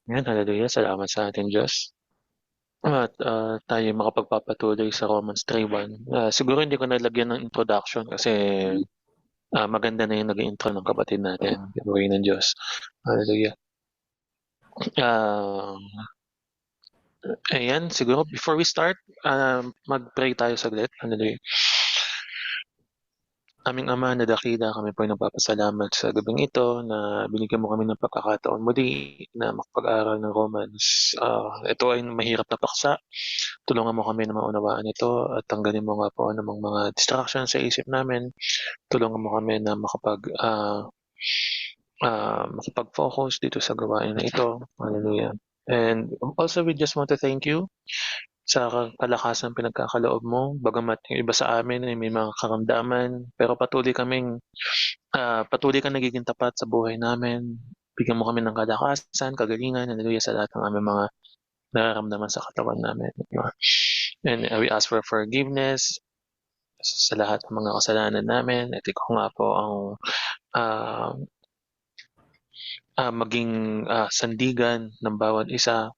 Ayan, hallelujah. Salamat sa ating Diyos. At tayo makapagpapatuloy sa Romans 3:1. Siguro hindi ko nalagyan ng introduction kasi maganda na yung nag-intro ng kapatid natin. Gawin ng Diyos. Hallelujah. Ah, ayan, siguro before we start, mag-pray tayo saglit. Hallelujah. Aming Ama na dakila, kami po ay nagpapasalamat sa gabing ito na binigyan mo kami ng pagkakataon muli na makapag-aral ng Romans. Ito ay mahirap na paksa. Tulungan mo kami na maunawaan ito at tanggalin mo nga po anumang mga distractions sa isip namin. Tulungan mo kami na makapag-focus dito sa gawain na ito. Hallelujah. And also, we just want to thank you sa kalakasan pinagkakaloob mo. Bagamat yung iba sa amin ay may mga karamdaman, pero patuloy kang nagiging tapat sa buhay namin. Bigyan mo kami ng kalakasan, kagalingan, hallelujah, sa lahat ng aming mga nararamdaman sa katawan namin. And we ask for forgiveness sa lahat ng mga kasalanan namin. At ikaw nga po ang ah, maging sandigan ng bawat isa.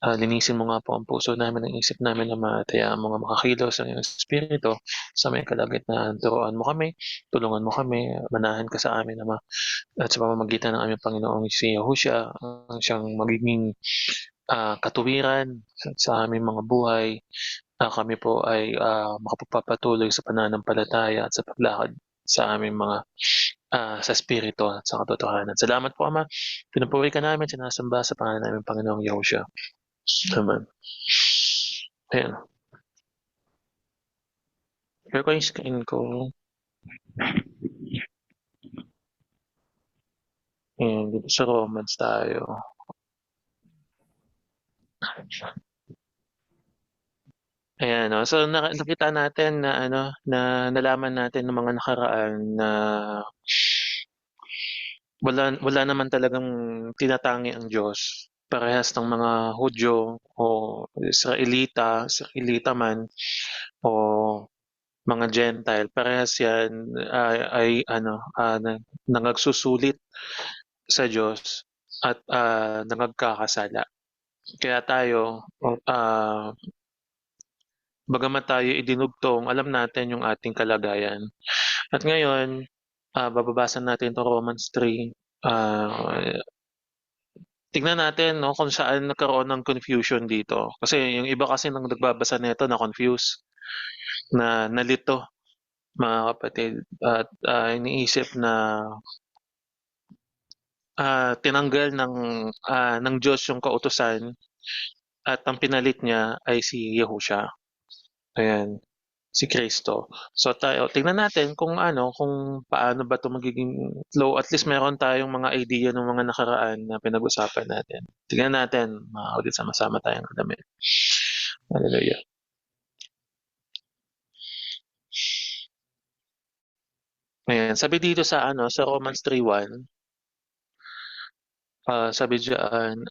Linisin mo nga po ang puso namin, ang isip namin, na hayaan mo nga makakilos ang iyong espiritu sa may kalagitnaan. Turuan mo kami, tulungan mo kami, manahan ka sa amin, Ama. At sa pamamagitan ng aming Panginoong si Yahushua, ang siyang magiging katuwiran sa aming mga buhay, kami po ay makapagpapatuloy sa pananampalataya at sa paglakad sa aming mga sa espiritu at sa katotohanan. Salamat po, Ama. Pinupuri ka namin, sinasamba sa pangalan namin Panginoong Yahushua. Amen. Ayan. Share ko yung screen ko. Ayan, dito sa Romans tayo. Ayan, no? So nakita natin na na nalaman natin ng mga nakaraan na wala naman talagang tinatangi ang Diyos. Parehas ng mga Hudyo o Israelita man o mga Gentile, parehas yan ay nangagsusulit sa Diyos at nangagkakasala. Kaya tayo, bagamat tayo idinugtong, alam natin yung ating kalagayan. At ngayon, bababasa natin 'tong Romans 3. Tignan natin 'no, kung saan nagkaroon ng confusion dito. Kasi yung iba kasi nang nagbabasa nito na-confuse, na nalito, mga kapatid, at iniisip na tinanggal ng Diyos yung kautusan at ang pinalit niya ay si Yahushua. Ayan, si Kristo. So tayo, tingnan natin kung paano ba 'to magiging flow. At least meron tayong mga idea ng mga nakaraan na pinag-usapan natin. Tingnan natin, mga kapatid, sama-sama tayong alamin. Hallelujah. Ayan, sabi dito sa Romans 3:1, sabi diyan,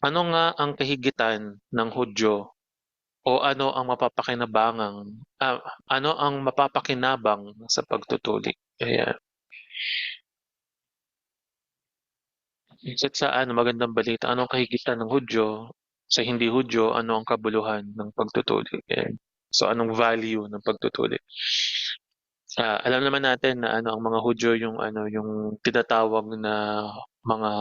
ano nga ang kahigitan ng Hudyo o ano ang mapapakinabang sa pagtutuli? Ayan. Sa magandang balita, anong kahigitan ng Hudyo sa hindi Hudyo, ano ang kabuluhan ng pagtutuli? Ayan. So anong value ng pagtutuli? Alam naman natin na ang mga Hudyo yung tinatawag na mga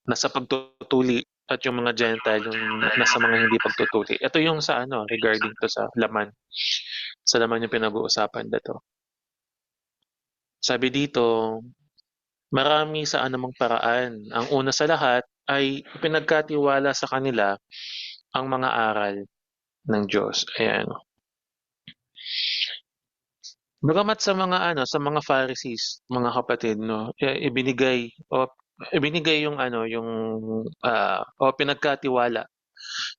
nasa pagtutuli, at yung mga Gentile yung nasa mga hindi pagtutuli. Ito yung regarding to sa laman. Sa laman yung pinag-uusapan dito. Sabi dito, marami sa anumang paraan. Ang una sa lahat ay pinagkatiwala sa kanila ang mga aral ng Diyos. Ayan. Bagamat sa mga Pharisees, mga kapatid, no, ibinigay o pinagkatiwala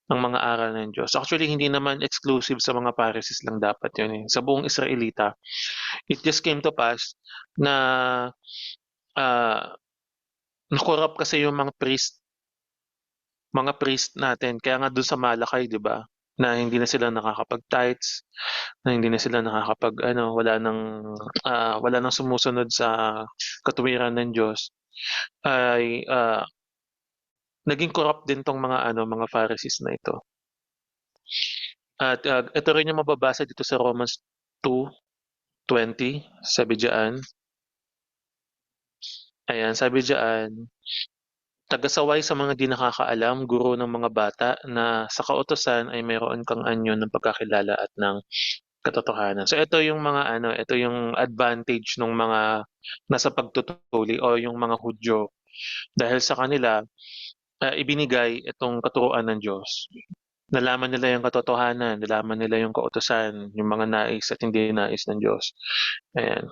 ang mga aral ng Diyos. Actually, hindi naman exclusive sa mga Pharisees lang dapat yun eh. Sa buong Israelita, it just came to pass na ah, na-corrupt kasi yung mga priest natin. Kaya nga dun sa Malakay, 'di ba? Na hindi na sila nakakapag-tithes, na hindi na sila wala nang sumusunod sa katuwiran ng Diyos, ay naging corrupt din 'tong mga ano, mga Pharisees na ito. At, ito rin yung mababasa dito sa Romans 2:20, sabi diyan, ayan, sabi diyan, "Tagasaway sa mga 'di nakakaalam, guro ng mga bata, na sa kautusan ay mayroon kang anyo ng pagkakilala at ng katotohanan." So ito yung mga ano, ito yung advantage nung mga nasa pagtutuli o yung mga Hudyo. Dahil sa kanila, ibinigay itong katuruan ng Diyos. Nalaman nila yung katotohanan, nalaman nila yung kautusan, yung mga nais at hindi nais ng Diyos, ayan.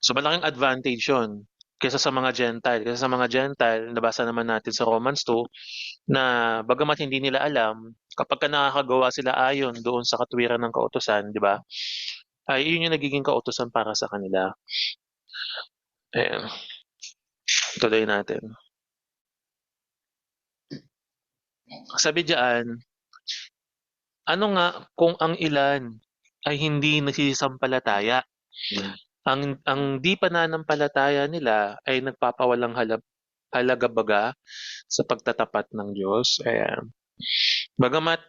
So malaking advantage yun kaysa sa mga Gentile. Kaysa sa mga Gentile, nabasa naman natin sa Romans 2 na bagamat hindi nila alam, kapagka nakakagawa sila ayon doon sa katwiran ng kautusan, 'di ba, ay yun yung nagiging kautusan para sa kanila. Ayan, tuloy natin. Sabi diyan, ano nga kung ang ilan ay hindi nagsisampalataya? Ang di pananampalataya nila ay nagpapawalang halaga baga sa pagtatapat ng Diyos, ayan. Bagamat,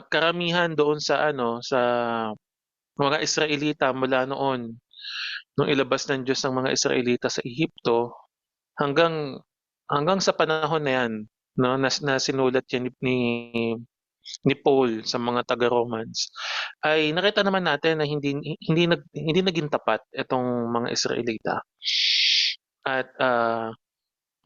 karamihan doon sa ano, sa mga Israelita mula noon, nung ilabas ng Diyos ang mga Israelita sa Ehipto, hanggang hanggang sa panahon na 'yan 'no, na sinulat 'yan ni Paul sa mga taga-Romans, ay nakita naman natin na hindi naging tapat itong mga Israelita. At,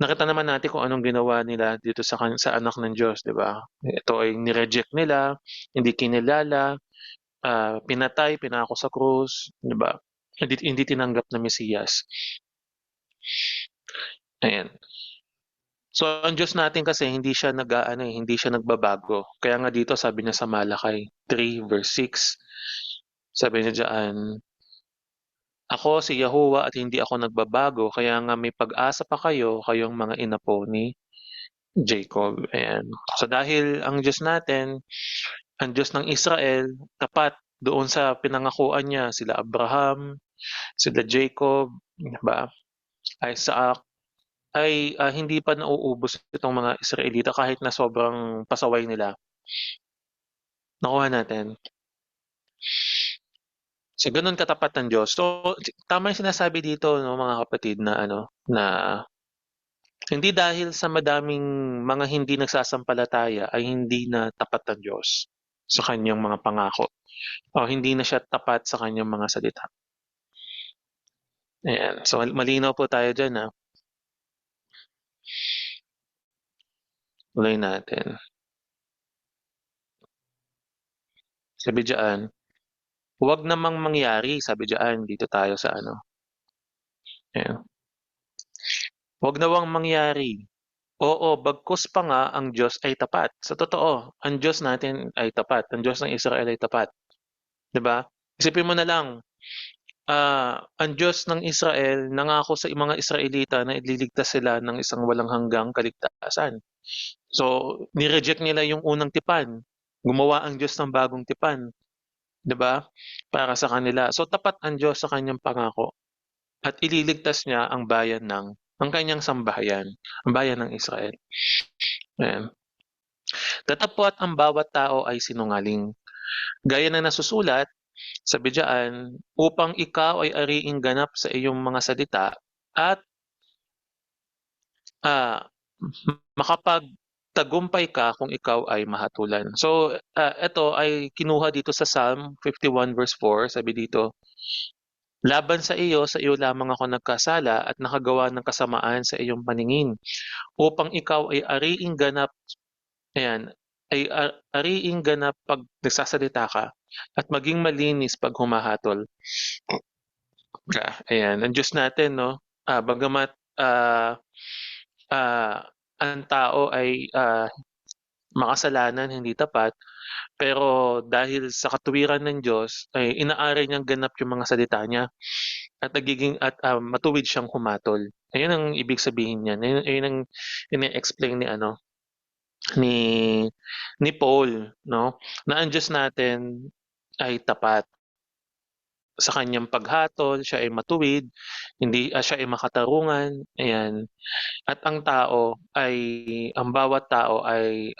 nakita naman natin kung anong ginawa nila dito sa anak ng Diyos, 'di ba? Ito ay ni-reject nila, hindi kinilala, pinatay, pinako sa krus, 'di ba? Hindi tinanggap na Mesiyas, ayan. So, ang Diyos natin kasi hindi siya nag-aano, hindi siya nagbabago. Kaya nga dito sabi niya sa Malakay 3 verse 6, sabi niya diyan, "Ako si Yahuwah at hindi ako nagbabago, kaya nga may pag-asa pa kayo, kayong mga inapo ni Jacob." Ayan. So, dahil ang Diyos natin, ang Diyos ng Israel, tapat doon sa pinangakuan niya, sila Abraham, sila Jacob, 'di ba, Isaac, ay, hindi pa nauubos itong mga Israelita kahit na sobrang pasaway nila. Nakuha natin. So, gano'n katapat ang Diyos. So, tama yung sinasabi dito 'no, mga kapatid, na ano, na hindi dahil sa madaming mga hindi nagsasampalataya ay hindi na tapat ang Diyos sa kaniyang mga pangako o hindi na siya tapat sa kaniyang mga salita. Ayan. So, malinaw po tayo diyan, tuloy natin. Sabi diyan, "Huwag namang mangyari," sabi diyan, dito tayo sa ano, ayan. "Huwag nawang mangyari, oo, bagkus pa nga ang Diyos ay tapat." Sa totoo, ang Diyos natin ay tapat, ang Diyos ng Israel ay tapat, 'di ba? Isipin mo na lang, ang Diyos ng Israel nangako sa mga Israelita na ililigtas sila ng isang walang hanggang kaligtasan. So, ni-reject nila yung unang tipan, gumawa ang Diyos ng bagong tipan, 'di ba, para sa kanila. So, tapat ang Diyos sa kanyang pangako at ililigtas niya ang kanyang sambahayan, ang bayan ng Israel, ayan. Datapwat ang bawat tao ay sinungaling. Gaya ng nasusulat, sabi diyan, upang ikaw ay ariing ganap sa iyong mga salita at, ah, makapagtagumpay ka kung ikaw ay mahatulan. So, ito ay kinuha dito sa Psalm 51 verse 4, sabi dito, "Laban sa iyo lamang ako nagkasala at nakagawa ng kasamaan sa iyong paningin, upang ikaw ay ariing ganap." Ayan, ay ariing ganap 'pag nagsasalita ka at maging malinis 'pag humahatol ka, ayan. Ang Diyos natin 'no, bagamat, ah, ang tao ay, makasalanan, hindi tapat, pero dahil sa katuwiran ng Diyos ay inaari niyang ganap yung mga salita niya at matuwid siyang humatol. Ayun ang ibig sabihin niyan, ayun ang ine-explain ni ni Paul 'no, na ang Diyos natin ay tapat. sa kanyang paghatol, siya ay matuwid, hindi siya ay makatarungan, ayan. At ang bawat tao ay,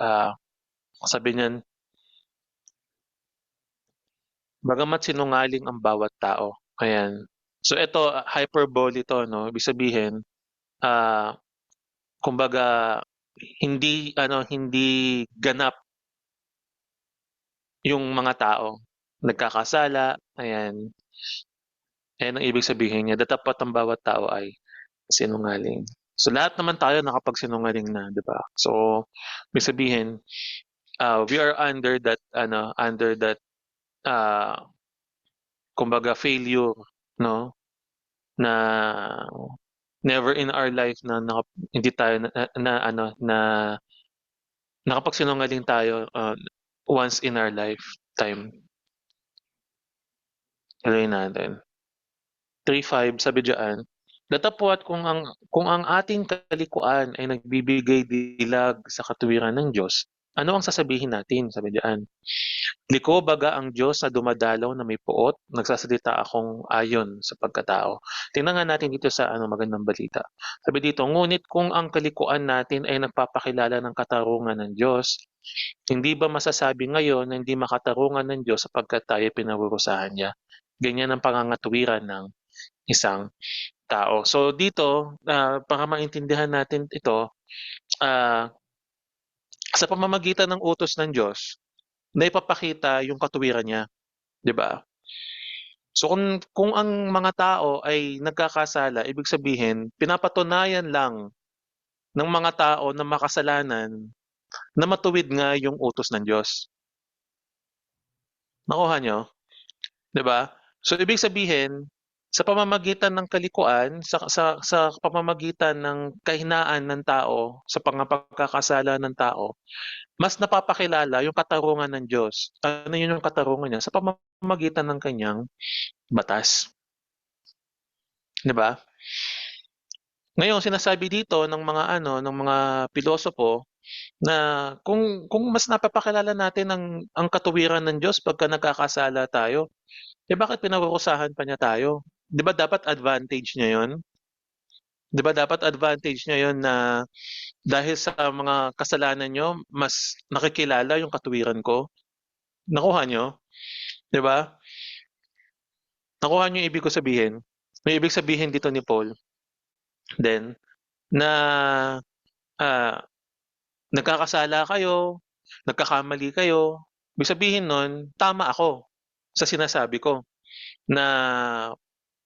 sabi niyan, bagamat sinungaling ang bawat tao, ayan. So ito, hyperbole 'to 'no, ibig sabihin, ah, kumbaga hindi ganap yung mga tao, nagkakasala, ayan. Ayan ang ibig sabihin niya, dapat ang bawat tao ay sinungaling. So lahat naman tayo nakapagsinungaling na, 'di ba? So ibig sabihin, we are under that, ah, kumbaga failure 'no, na never in our life na hindi tayo na nakapagsinungaling tayo, once in our lifetime. Tuloy natin. 3:5 sabi diyan, "Datapwat kung ang ating kalikuan ay nagbibigay dilag sa katuwiran ng Diyos, ano ang sasabihin natin?" Sabi diyan. "Liko baga ang Diyos na dumadalaw na may puot, nagsasalita akong ayon sa pagkatao." Tingnan nga natin dito sa magandang balita. Sabi dito, "Ngunit kung ang kalikuan natin ay nagpapakilala ng katarungan ng Diyos, hindi ba masasabi ngayon na hindi makatarungan ng Diyos sapagkat tayo'y pinarurusahan niya?" Ganyan ang pangangatuwiran ng isang tao. So dito, para maintindihan natin ito, ah, sa pamamagitan ng utos ng Diyos, naipapakita yung katuwiran niya, 'di ba? So kung ang mga tao ay nagkakasala, ibig sabihin pinapatunayan lang ng mga tao na makasalanan na matuwid nga yung utos ng Diyos. Nakuha niyo? 'Di ba? So ibig sabihin, sa pamamagitan ng kalikuan, sa pamamagitan ng kahinaan ng tao, sa pagkakasala ng tao, mas napapakilala yung katarungan ng Diyos. Ano yun yung katarungan niya? Sa pamamagitan ng kanyang batas, 'di ba? Ngayon sinasabi dito ng mga pilosopo na kung mas napapakilala natin ang katuwiran ng Diyos pagka nagkakasala tayo, bakit pinarurusahan pa niya tayo? 'Di ba dapat advantage niya 'yun? 'Di ba dapat advantage niya 'yun na dahil sa mga kasalanan niyo mas nakikilala yung katuwiran ko? Nakuha niyo? 'Di ba? Nakuha niyo yung ibig ko sabihin? Yung ibig sabihin dito ni Paul then na, ah, nagkakasala kayo, nagkakamali kayo, ibig sabihin nun tama ako sa sinasabi ko na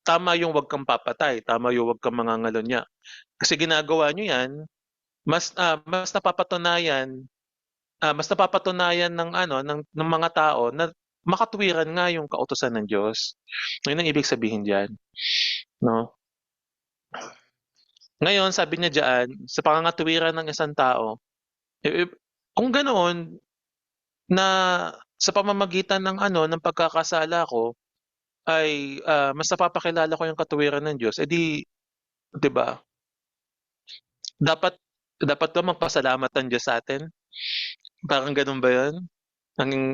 tama yung 'wag kang papatay, tama yung 'wag kang mangangalunya. Kasi ginagawa niyo 'yan, mas napapatunayan ng mga tao na makatwiran nga yung kautusan ng Diyos. Yun ang ibig sabihin diyan, 'no? Ngayon sabi niya diyan, sa pangangatuwiran ng isang tao, kung ganoon na sa pamamagitan ng pagkakasala ko ay, mas napapakilala ko yung katuwiran ng Diyos, 'di ba, dapat dapat ba magpasalamat ang Diyos sa'tin? Parang gano'n ba 'yun?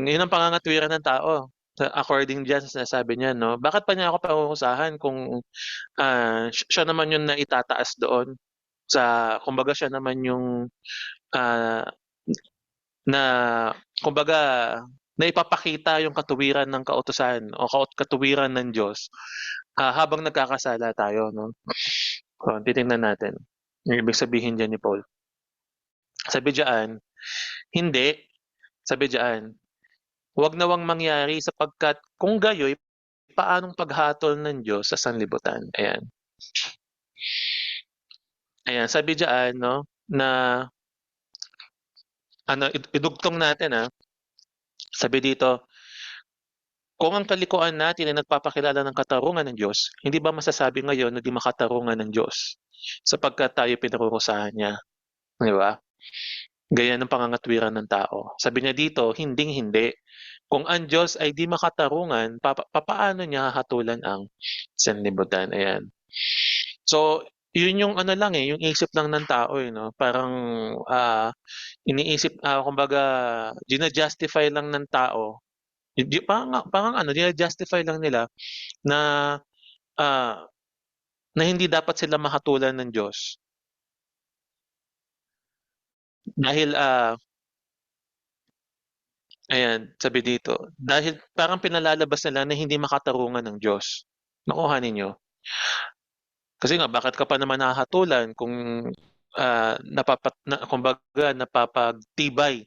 Yun ang pangangatwiran ng tao, according diyan sa sinasabi niya 'no. Bakit pa niya ako parurusahan kung, siya naman yung naitataas doon kumbaga siya naman yung, ah, na kumbaga naipapakita yung katuwiran ng kautusan o katuwiran ng Diyos, habang nagkakasala tayo 'no. Oh, titingnan natin yung ibig sabihin diyan ni Paul. Sabi diyan, "Hindi," sabi diyan, "wag nawang mangyari sapagkat kung gayo'y paanong paghatol ng Diyos sa sanlibutan." Ayan. Ayan, sabi diyan 'no, na idugtong natin, sabi dito, "Kung ang kalikuan natin ay nagpapakilala ng katarungan ng Diyos, hindi ba masasabi ngayon na 'di makatarungan ng Diyos, sapagkat tayo'y pinarurusahan niya." 'Di ba? Ganyan ang pangangatwiran ng tao. Sabi niya dito, hinding-hindi. Kung ang Diyos ay 'di makatarungan, papaano niya hahatulan ang sanlibutan, ayan. So, yun yung lang, yung isip lang ng tao, 'no, parang, iniisip, kumbaga jina-justify lang ng tao Hindi parang ano, justify lang nila na, ah, na hindi dapat sila mahatulan ng Diyos dahil, ayan, sabi dito, dahil parang pinalalabas nila na hindi makatarungan ng Diyos. Nakuha ninyo? Kasi nga bakit ka pa naman hahatulan kung, kumbaga napapagtibay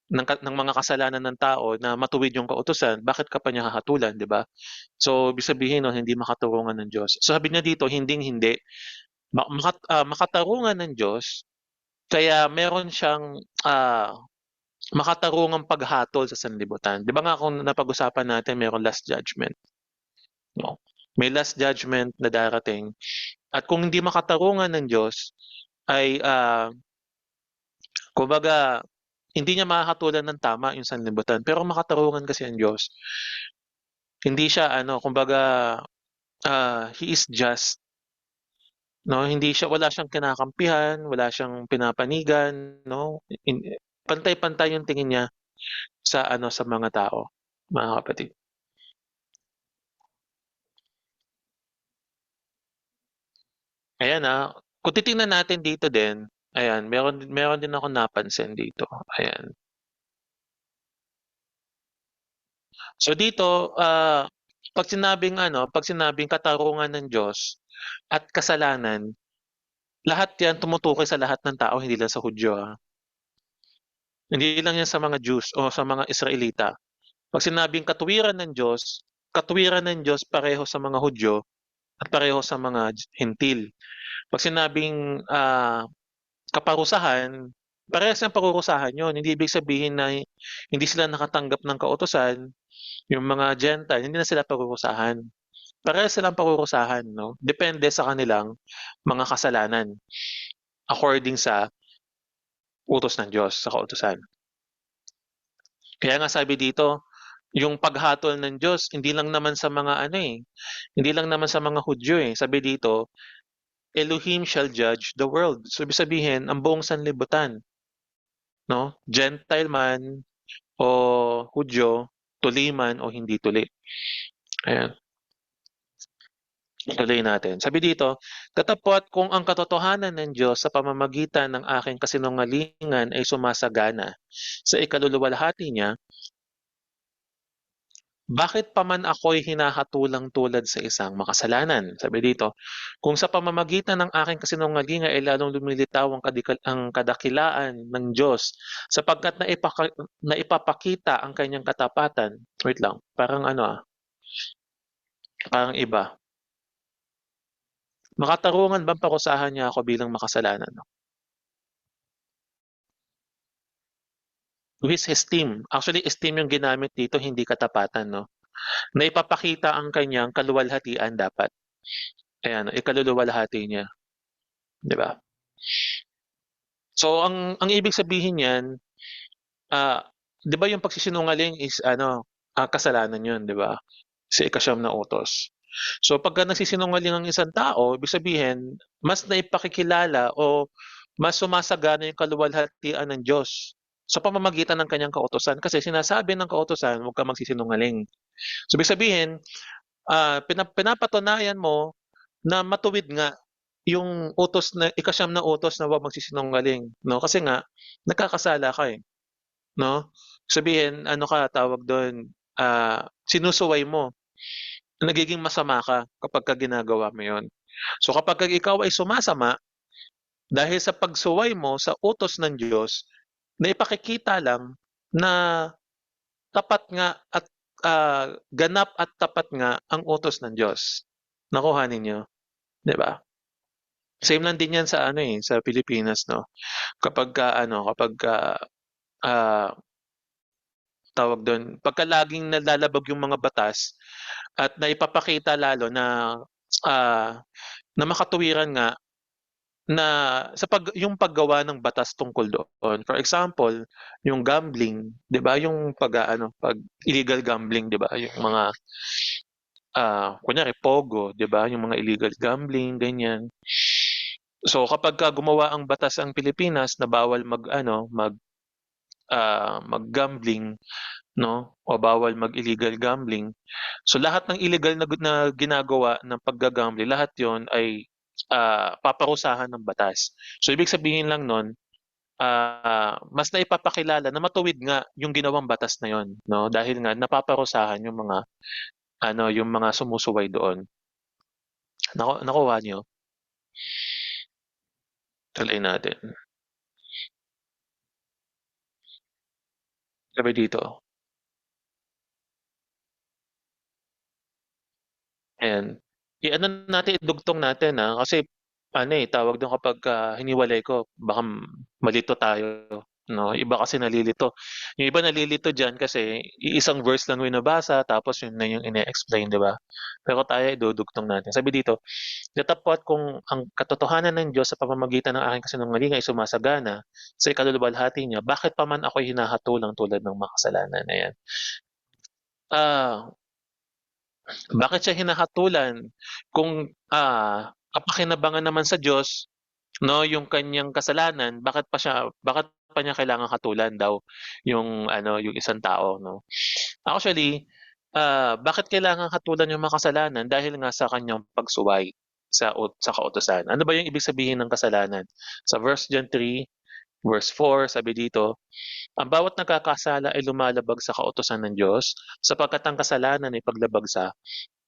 ng mga kasalanan ng tao na matuwid yung kautusan, bakit ka pa niya hahatulan, 'di ba? So, ibig sabihin nun hindi makatarungan ng Diyos. So, sabi niya dito hinding-hindi, makatarungan ng Diyos kaya meron siyang, makatarungang paghatol sa sanlibutan. 'Di ba nga kung napag-usapan natin merong last judgment, 'no? May last judgment na darating at kung hindi makatarungan ng Diyos ay, kumbaga hindi niya mahahatulan ng tama yung sanlibutan, pero makatarungan kasi ang Diyos. Hindi siya ano, kumbaga, He is just, 'no? Hindi siya wala siyang kinakampihan, wala siyang pinapanigan, 'no? Pantay-pantay yung tingin niya sa ano, sa mga tao, mga kapatid. Ayan, kung titingnan natin dito din, ayan, meron din akong napansin dito, ayan. So dito, 'pag sinabing katarungan ng Diyos at kasalanan, lahat 'yan tumutukoy sa lahat ng tao, hindi lang sa Hudyo, Hindi lang 'yan sa mga Jews o sa mga Israelita. 'Pag sinabing katuwiran ng Diyos pareho sa mga Hudyo at pareho sa mga Hentil. 'Pag sinabing, kaparusahan, parehas ng parurusahan 'yun. Hindi ibig sabihin na hindi sila nakatanggap ng kautusan, yung mga Gentile hindi na sila parurusahan. Parehas silang parurusahan 'no, depende sa kanilang mga kasalanan according sa utos ng Diyos, sa kautusan. Kaya nga sabi dito, yung paghatol ng Diyos hindi lang naman sa mga ano, hindi lang naman sa mga Hudyo, Sabi dito, Elohim shall judge the world. So ibig sabihin ang buong sanlibutan, 'no? Gentile man o Hudyo, tuli man o hindi tuli. Ayan, tuloy natin. Sabi dito, "Datapwat kung ang katotohanan ng Diyos sa pamamagitan ng aking kasinungalingan ay sumasagana sa ikaluluwalhati niya, bakit pa man ako'y hinahatulang tulad sa isang makasalanan?" Sabi dito, "Kung sa pamamagitan ng aking kasinungalingan ay lalong lumilitaw ang kadakilaan ng Diyos sapagkat naipapakita ang kanyang katapatan." Wait lang, parang ano, parang iba. "Makatarungan bang parusahan niya ako bilang makasalanan?" With esteem. Actually, esteem yung ginamit dito, hindi katapatan 'no. Naipapakita ang kanyang kaluwalhatian dapat. Ayan, ikaluluwalhati niya, 'di ba? So ang ibig sabihin niyan, 'di ba yung pagsisinungaling is ano, kasalanan 'yun, 'di ba? Sa ika-9 na utos. So pagka nagsisinungaling ang isang tao, ibig sabihin mas naipakikilala o mas sumasagana yung kaluwalhatian ng Diyos sa pamamagitan ng kanyang kautusan. Kasi sinasabi ng kautusan, huwag kang magsisinungaling. So ibig sabihin, pinapatunayan mo na matuwid nga yung utos na ika-9 na utos na huwag magsisinungaling, 'no? Kasi nga nagkakasala ka, 'no? Sabihin ano ka, tawag dun, sinusuway mo, nagiging masama ka kapagka ginagawa mo yun. So kapagka ikaw ay sumasama, dahil sa pagsuway mo sa utos ng Diyos, naipakikita lang na tapat nga at, ganap at tapat nga ang utos ng Diyos. Nakuha ninyo, 'di ba? Same lang din 'yan sa ano, sa Pilipinas 'no. Kapagka, ah, tawag dun, pagka laging nalalabag yung mga batas at naipapakita lalo na, ah, na makatuwiran nga na yung paggawa ng batas tungkol doon. For example, yung gambling, 'di ba, yung pag-aano, 'pag illegal gambling, 'di ba, yung mga, kunyari pogo, 'di ba, yung mga illegal gambling, ganyan. So kapagka gumawa ang batas ang Pilipinas na bawal mag-ano, mag-gambling 'no, o bawal mag-illegal gambling. So lahat ng illegal na ginagawa ng pagga-gambling, lahat 'yon ay, paparusahan ng batas. So ibig sabihin lang nun, mas naipapakilala na matuwid nga yung ginawang batas na 'yon 'no, dahil nga napaparusahan yung mga ano, yung mga sumusuway doon. Nakuha niyo? Tuloy natin. Sabi dito, ayan. I-ano natin, idugtong natin, kasi ano, tawag dun kapagka hiniwalay ko baka malito tayo 'no. Iba kasi nalilito. Yung iba nalilito diyan kasi iisang verse lang yung nabasa tapos yun na yung ine-explain, 'di ba? Pero tayo idudugtong natin. Sabi dito, "Datapwat kung ang katotohanan ng Diyos sa pamamagitan ng aking kasinungalingan ay sumasagana sa ikaluluwalhati niya, bakit pa man ako'y hinahatulang tulad ng makasalanan?" Ayan. Ah, Bakit siya hinahatulan kung, kapakinabangan naman sa Diyos 'no, yung kanyang kasalanan, bakit pa niya kailangang hatulan daw yung ano, yung isang tao 'no? Actually, bakit kailangang hatulan yung makasalanan? Dahil nga sa kanyang pagsuway sa kautusan. Ano ba yung ibig sabihin ng kasalanan? Sa verse John 3, verse 4 sabi dito, "Ang bawat nagkakasala ay lumalabag sa kautusan ng Diyos, sapagkat ang kasalanan ay paglabag sa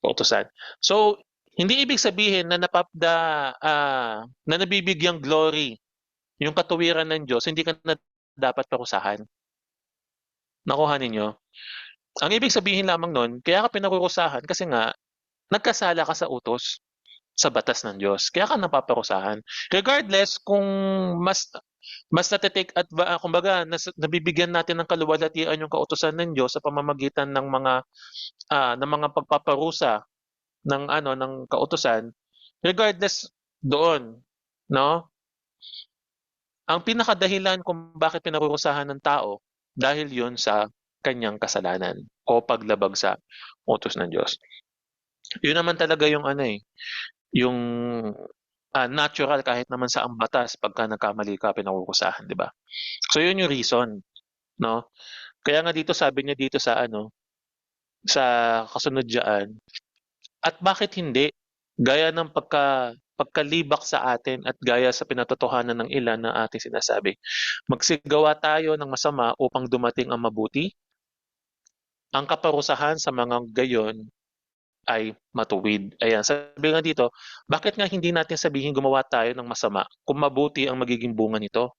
kautusan." So, hindi ibig sabihin na na nabibigyang glory yung katuwiran ng Diyos, hindi ka na dapat parusahan. Nakuha ninyo? Ang ibig sabihin lamang nun, kaya ka pinarurusahan kasi nga nagkasala ka sa utos, sa batas ng Diyos, kaya ka napaparusahan. Regardless kung mas mas kumbaga nabibigyan natin ng kaluwalhatian yung kautusan ng Diyos sa pamamagitan ng mga pagpaparusa ng ano, ng kautusan, regardless doon, 'no? Ang pinakadahilan kung bakit pinarurusahan ng tao, dahil 'yun sa kanyang kasalanan o paglabag sa utos ng Diyos. 'Yun naman talaga yung ano, yung, natural kahit naman sa batas pagka nagkamali ka pinarurusahan, 'di ba? So 'yun yung reason, 'no? Kaya nga dito sabi niya dito sa ano, sa kasunod diyaan, at bakit hindi? Gaya ng pagkalibak sa atin at gaya sa pinatotohanan ng ilan na ating sinasabi. Magsigawa tayo ng masama upang dumating ang mabuti. Ang kaparusahan sa mga gayon ay matuwid. Ayan, sabi nga dito, bakit nga hindi natin sabihin gumawa tayo ng masama kung mabuti ang magiging bunga nito?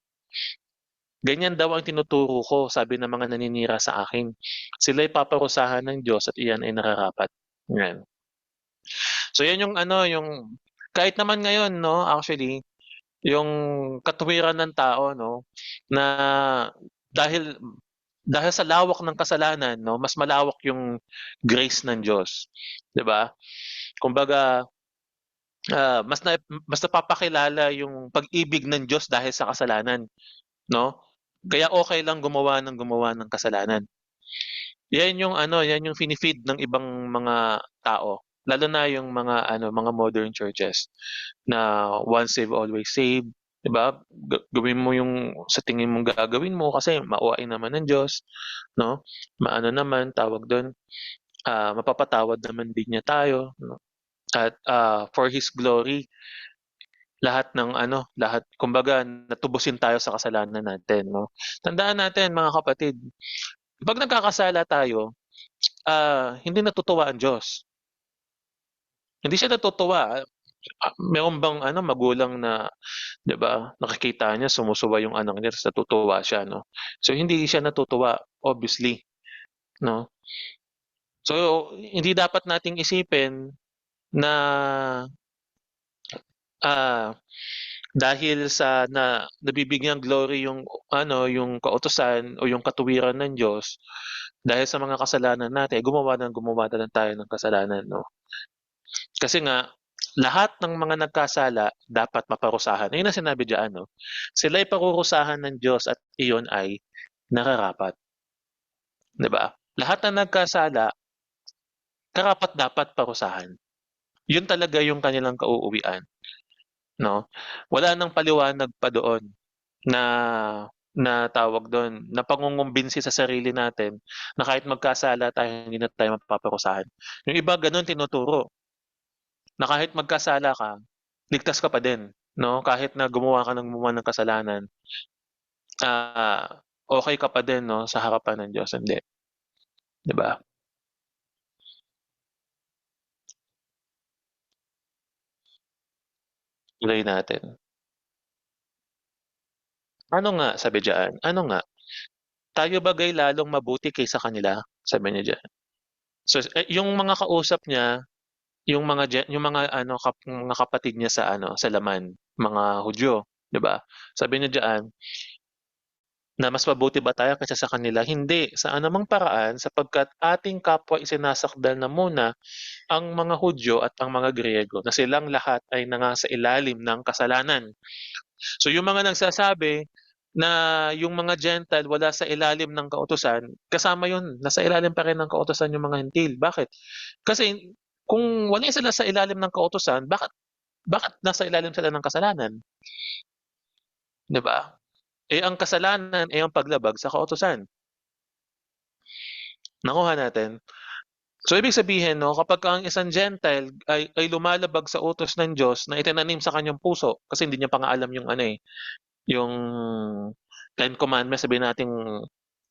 Ganyan daw ang tinuturo ko, sabi ng mga naninira sa akin. Sila'y paparusahan ng Diyos at iyan ay nararapat. Yan. So yan yung ano, yung kahit naman ngayon 'no, actually, yung katuwiran ng tao 'no, na dahil dahil sa lawak ng kasalanan 'no, mas malawak yung grace ng Diyos, 'di ba? Kumbaga, mas napapakilala yung pag-ibig ng Diyos dahil sa kasalanan 'no. Kaya okey lang gumawa ng kasalanan. Yan yung ano, yan yung fini-feed ng ibang mga tao, lalo na yung mga ano, mga modern churches na once saved always saved, 'di ba? Gawin mo yung sa tingin mong gagawin mo kasi mauwain naman ng Diyos 'no, maano naman, tawag dun, mapapatawad naman din niya tayo 'no, at, for His glory lahat kumbaga natubusin tayo sa kasalanan natin 'no. Tandaan natin mga kapatid, 'pag nagkakasala tayo, hindi natutuwa ang Diyos. Hindi siya natutuwa, meron bang ano magulang na 'di ba, nakikita niya sumusuway yung anak niya ta's natutuwa siya 'no. So hindi siya natutuwa obviously 'no. So hindi dapat nating isipin na, ah, dahil sa nabibigyang glory yung ano, yung kautusan o yung katuwiran ng Diyos, dahil sa mga kasalanan natin, gumawa na lang tayo ng kasalanan 'no. Kasi nga, lahat ng mga nagkasala dapat maparusahan. Ayun ang sinabi diyan 'no, sila'y parurusahan ng Diyos at iyon ay nararapat, 'di ba? Lahat ng nagkasala, karapat-dapat parusahan. Yun talaga yung kanilang kauuwian 'no. Wala ng paliwanag pa doon na na tawag dun, na pangungumbinsi sa sarili natin na kahit magkasala tayo hindi na tayo mapaparusahan. Yung iba gano'n tinuturo, na kahit magkasala ka, ligtas ka pa din, 'no? Kahit na gumawa ng kasalanan, okey ka pa din 'no, sa harapan ng Diyos, hindi, 'di ba? Tuloy natin. Ano nga, sabi diyan, ano nga, tayo baga'y lalong mabuti kaysa kanila? Sabi niya diyan. So, yung mga kausap niya, yung mga ano, mga kapatid niya sa ano, sa laman, mga Hudyo, 'di ba? Sabi niya diyan na mas mabuti ba tayo kaysa sa kanila? Hindi, sa anumang paraan sapagkat ating kapwa isinasakdal na muna ang mga Hudyo at ang mga Griego na silang lahat ay nangasailalim ng kasalanan. So yung mga nagsasabi na yung mga Gentile wala sa ilalim ng kautusan, kasama yun, nasa ilalim pa rin ng kautusan yung mga Hentil. Bakit? Kasi kung wala sila sa ilalim ng kautusan, bakit nasa ilalim sila ng kasalanan, 'di ba? Eh, ang kasalanan ay ang paglabag sa kautusan. Nakuha natin? So, ibig sabihin 'no, kapagka ang isang Gentile ay lumalabag sa utos ng Diyos na itinanim sa kanyang puso, kasi hindi niya pa nga alam yung ano, eh, yung Ten Commandments, sabihin nating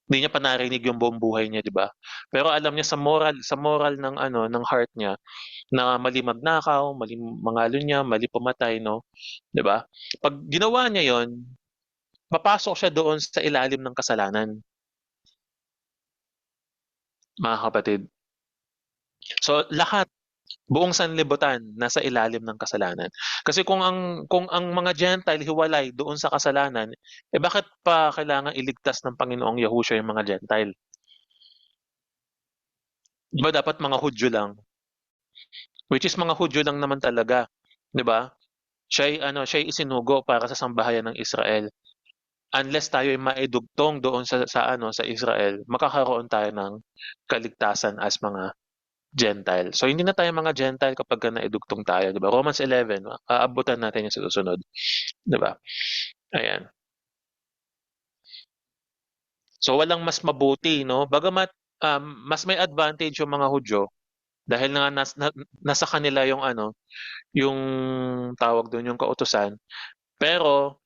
hindi niya pa narinig yung buong buhay niya, 'di ba? Pero alam niya sa moral ng ano, ng heart niya na mali magnakaw, mali mangalunya, mali pumatay 'no, 'di ba? 'Pag ginawa niya yon, papasok siya doon sa ilalim ng kasalanan, mga kapatid. So, lahat, buong sanlibutan nasa ilalim ng kasalanan. Kasi kung ang mga Gentile hiwalay doon sa kasalanan, eh, bakit pa kailangang iligtas ng Panginoong Yahushua yung mga Gentile? 'Di ba dapat mga Hudyo lang? Which is mga Hudyo lang naman talaga, 'di ba? Siya'y isinugo para sa sambahayan ng Israel. Unless tayo ay maidugtong doon sa Israel, makakaroon tayo ng kaligtasan as mga Gentile. So hindi na tayo mga Gentile kapagka naidugtong tayo, 'di ba? Romans 11, aabutan natin 'yan sa susunod, 'di ba? Ayan. So walang mas mabuti 'no, bagamat, mas may advantage yung mga Hudyo dahil nga nasa kanila yung ano, yung tawag dun, yung kautusan. Pero,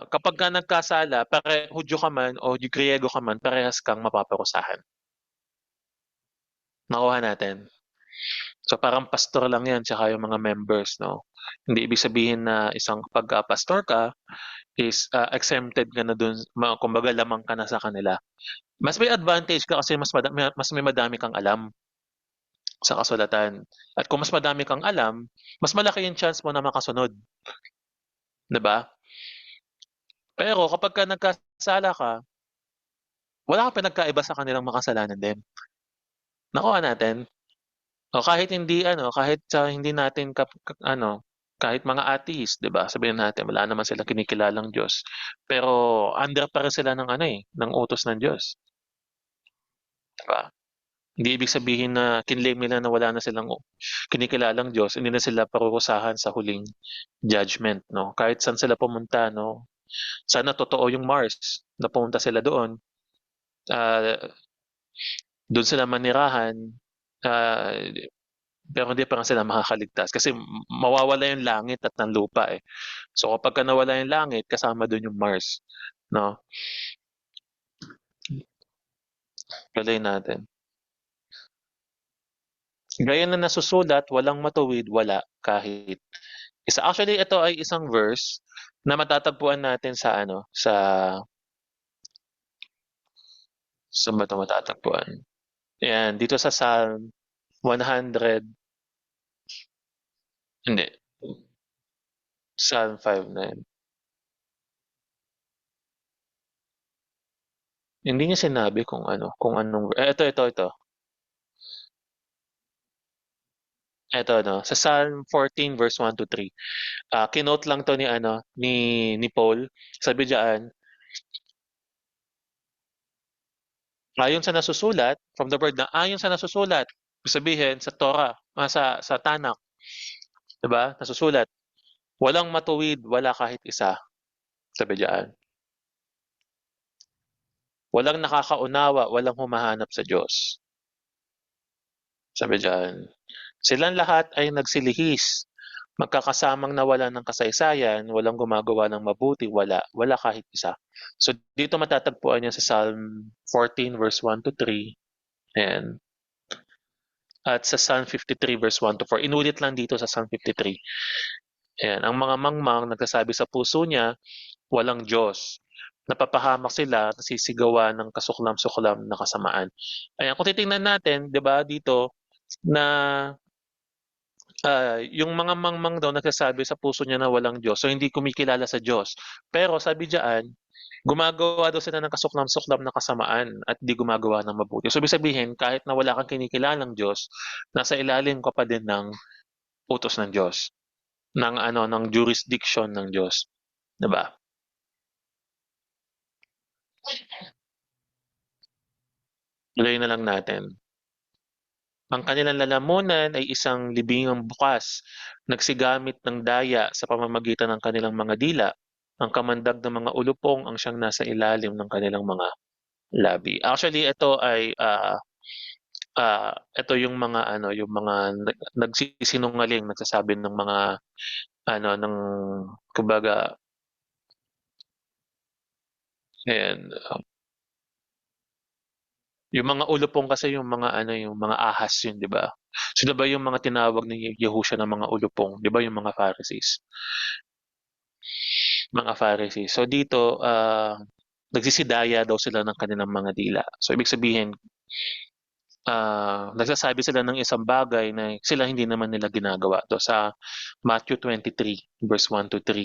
kapagka nagkasala, Hudyo ka man o Griego ka man, parehas kang mapaparusahan. Nakuha natin? So parang pastor lang 'yan tsaka yung mga members 'no. Hindi ibig sabihin na isang pagka pastor ka is, exempted ka na dun, kumbaga lamang ka na sa kanila. Mas may advantage ka kasi mas may madami kang alam sa kasulatan. At kung mas madami kang alam, mas malaki yung chance mo na makasunod, 'di ba? Pero kapagka nagkasala ka, wala kang pinagkaiba sa kanilang makasalanan din. Nakuha natin? O kahit hindi ano, kahit sa hindi natin ano, kahit mga atheist, 'di ba? Sabihin natin wala naman silang kinikilalang Diyos, pero under pa rin sila ng ano, eh, ng utos ng Diyos, 'di ba? Hindi ibig sabihin na kinlaim nila na wala na silang kinikilalang Diyos, hindi na sila parurusahan sa huling judgment 'no? Kahit saan sila pumunta 'no, sana totoo yung Mars na pumunta sila doon, ah, dun sila manirahan, ah pero hindi pa nga sila makakaligtas kasi mawawala yung langit at ng lupa, eh. So kapagka nawala yung langit kasama dun yung Mars, 'no? Tuloy natin. Gaya na nasusulat, walang matuwid, wala kahit isa. Actually ito ay isang verse na matatagpuan natin sa ano, saan ba 'to matatagpuan? Ayan, dito sa Psalm 100, hindi, Psalm 5:9. Hindi niya sinabi kung ano, kung anong ito. Eto 'no, sa Psalm 14 verse 1 to 3. Kinote lang 'to ni ano, ni Paul. Sabi diyan, ayon sa nasusulat, from the word na ayon sa nasusulat, ibig sabihin sa Torah, sa Tanakh, 'di ba, nasusulat, walang matuwid, wala kahit isa, sabi diyan. walang nakakaunawa, walang humahanap sa Diyos. Sabi diyan, silang lahat ay nagsilihis, magkakasamang nawalan ng kasaysayan, walang gumagawa ng mabuti, wala kahit isa. So dito matatagpuan niya sa Psalm 14 verse 1 to 3, and at sa Psalm 53 verse 1 to 4. Inulit lang dito sa Psalm 53. Ayan, ang mga mangmang nagsasabi sa puso niya, walang Diyos. Napapahamak sila, nasisigawan ng kasuklam-suklam na kasamaan. Ayan, kung titingnan natin, 'di ba, dito na yung mga mangmang daw nagsasabi sa puso niya na walang Diyos, so hindi kumikilala sa Diyos. Pero sabi diyan, gumagawa daw sila ng kasuklam-suklam na kasamaan at di gumagawa ng mabuti. So ibig sabihin, kahit na wala kang kinikilalang Diyos, nasa ilalim ka pa din ng utos ng Diyos, ng ano, ng jurisdiction ng Diyos, 'di ba? Tuloy na lang natin. Ang kanilang lalamunan ay isang libingang bukas, nagsigamit ng daya sa pamamagitan ng kanilang mga dila. Ang kamandag ng mga ulupong ang siyang nasa ilalim ng kanilang mga labi. Actually, ito yung mga ano, yung mga nagsisinungaling, nagsasabi ng mga ano, ng kumbaga, ayan, yung mga ulupong kasi yung mga ano, yung mga ahas yun, 'di ba? So 'di ba yung mga tinawag ni Yahusha na mga ulupong, 'di ba yung mga Pharisees? Mga Pharisees. So dito, nagsisidaya daw sila ng kanilang mga dila. So ibig sabihin, nagsasabi sila ng isang bagay na sila hindi naman nila ginagawa. So sa Matthew 23 verse 1 to 3,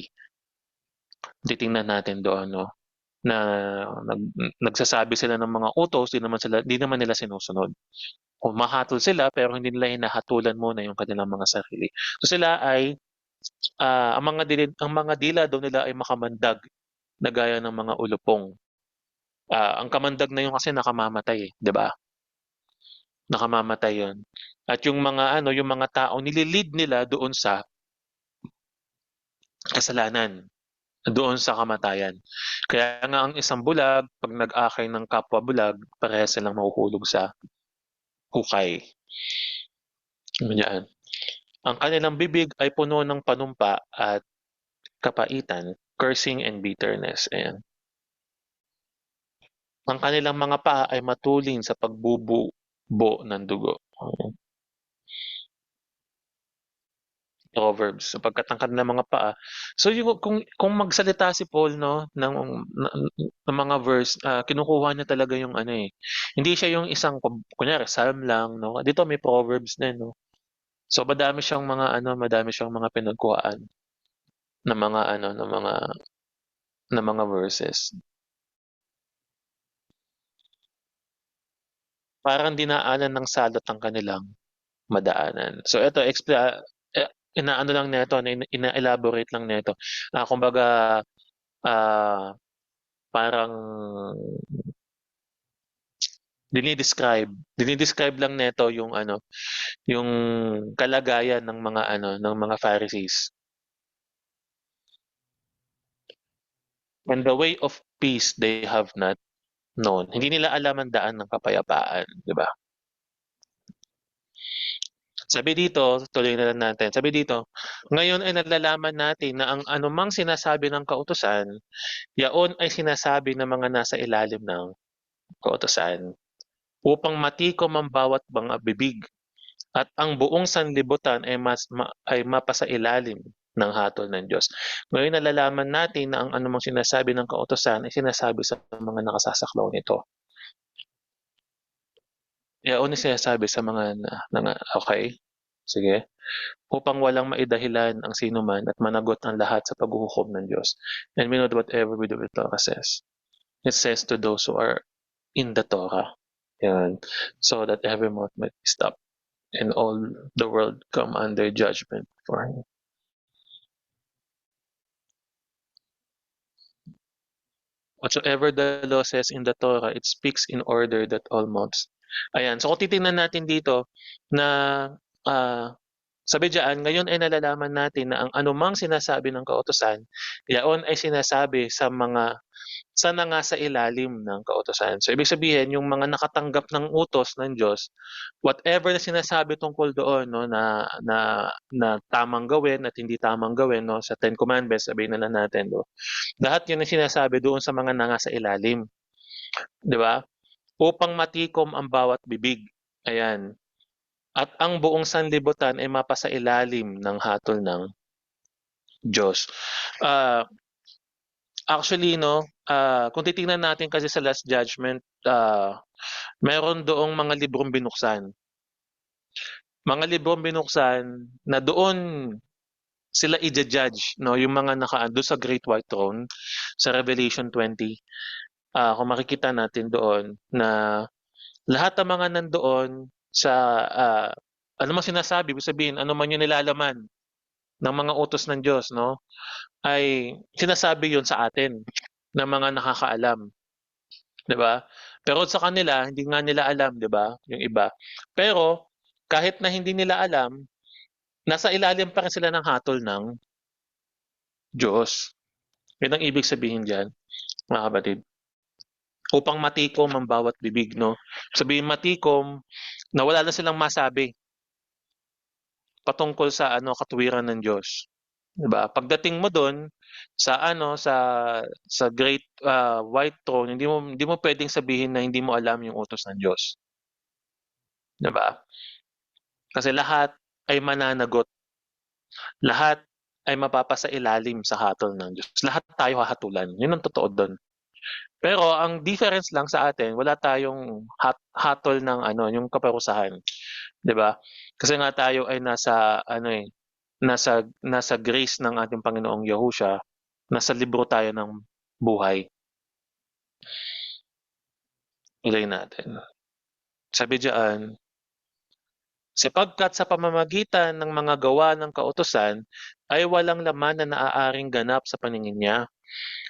titingnan natin doon, no, na nag, nagsasabi sila ng mga utos, di naman nila sinusunod. Humahatol sila pero hindi nila hinahatulan muna yung kanilang mga sarili. So sila ay ang mga dila daw nila ay makamandag na gaya ng mga ulupong. Ang kamandag na yun kasi nakamamatay, eh, 'di ba? Nakamamatay yun. At yung mga ano, yung mga tao nililid nila doon sa kasalanan, doon sa kamatayan. Kaya nga ang isang bulag, 'pag nag-akay ng kapwa bulag, parehas silang mahuhulog sa hukay. Ganyan. Ang kanilang bibig ay puno ng panumpa at kapaitan, cursing and bitterness. Ayan. Ang kanilang mga paa ay matulin sa pagbububo ng dugo. Proverbs, sapagkat ang kanilang mga paa. So yung kung magsalita si Paul, no, ng mga verse, kinukuha niya talaga yung ano, eh. Hindi siya yung isang kunyari psalm lang, no. Dito may proverbs din, no. So madami siyang mga pinagkuhaan ng mga ano, ng mga verses. Parang dinaanan ng salot ang kanilang madaanan. So eto inaano lang nito, ina-elaborate lang nito. Kumbaga, ah, parang dinidescribe lang nito yung ano, yung kalagayan ng mga ano, ng mga Pharisees. And the way of peace they have not known. Hindi nila alam ang daan ng kapayapaan, 'di ba? Sabi dito, tuloy na lang natin. Sabi dito, ngayon ay nalalaman natin na ang anumang sinasabi ng kautusan, yaon ay sinasabi ng mga nasa ilalim ng kautusan, upang matikom ang bawat mga bibig at ang buong sanlibutan ay mapasailalim ng hatol ng Diyos. Ngayon nalalaman natin na ang anumang sinasabi ng kautusan ay sinasabi sa mga nakasasaklaw nito. Yaon ay sinasabi sa mga okay? Sige. Upang walang maidahilan ang sinuman at managot ang lahat sa paghuhukom ng Diyos. And we know that whatever we do with Torah says. It says to those who are in the Torah. Yan. So that every mouth might be stopped and all the world come under judgment for him. Whatsoever the law says in the Torah, it speaks in order that all mouths. Ayan. So kung titingnan natin dito na uh, Sabi diyan, ngayon ay nalalaman natin na ang anumang sinasabi ng kautusan, yaon ay sinasabi sa nangasailalim ng kautusan. So ibig sabihin yung mga nakatanggap ng utos ng Diyos, whatever na sinasabi tungkol doon 'no na tamang gawin at hindi tamang gawin 'no sa Ten Commandments, sabihin na lang natin 'no, lahat 'yun ang sinasabi doon sa mga nangasailalim, 'di ba? Upang matikom ang bawat bibig, ayan. At ang buong sanlibutan ay mapasailalim ng hatol ng Diyos. Ah, Actually 'no, kung titingnan natin kasi sa Last Judgment, meron doong mga librong binuksan. Mga librong binuksan na doon sila ija-judge 'no, yung mga do'n sa Great White Throne sa Revelation 20. Kung makikita natin doon na lahat ng mga nandoon sa, ano mang sinasabi, ibig sabihin ano man yung nilalaman ng mga utos ng Diyos 'no, ay sinasabi yun sa atin ng mga nakakaalam, 'di ba? Pero sa kanila hindi nga nila alam, 'di ba, yung iba. Pero kahit na hindi nila alam, nasa ilalim pa rin sila ng hatol ng Diyos. Yun ang ibig sabihin diyan, mga kapatid. Upang matikom ang bawat bibig 'no. Sabihin matikom na wala na silang masabi patungkol sa katuwiran ng Diyos, 'di ba? Pagdating mo dun sa sa great, white throne, hindi mo puwedeng sabihin na hindi mo alam yung utos ng Diyos, 'di ba? Kasi lahat ay mananagot, lahat ay mapapasailalim sa hatol ng Diyos. Lahat tayo hahatulan, yun ang totoo dun. Pero ang difference lang sa atin, wala tayong hatol ng yung kaparusahan, 'di ba? Kasi nga tayo ay nasa grace ng ating Panginoong Yahushua, nasa libro tayo ng buhay. Ilay natin. Sabi diyan, sapagkat sa pamamagitan ng mga gawa ng kautusan ay walang laman na naaaring ganap sa paningin niya,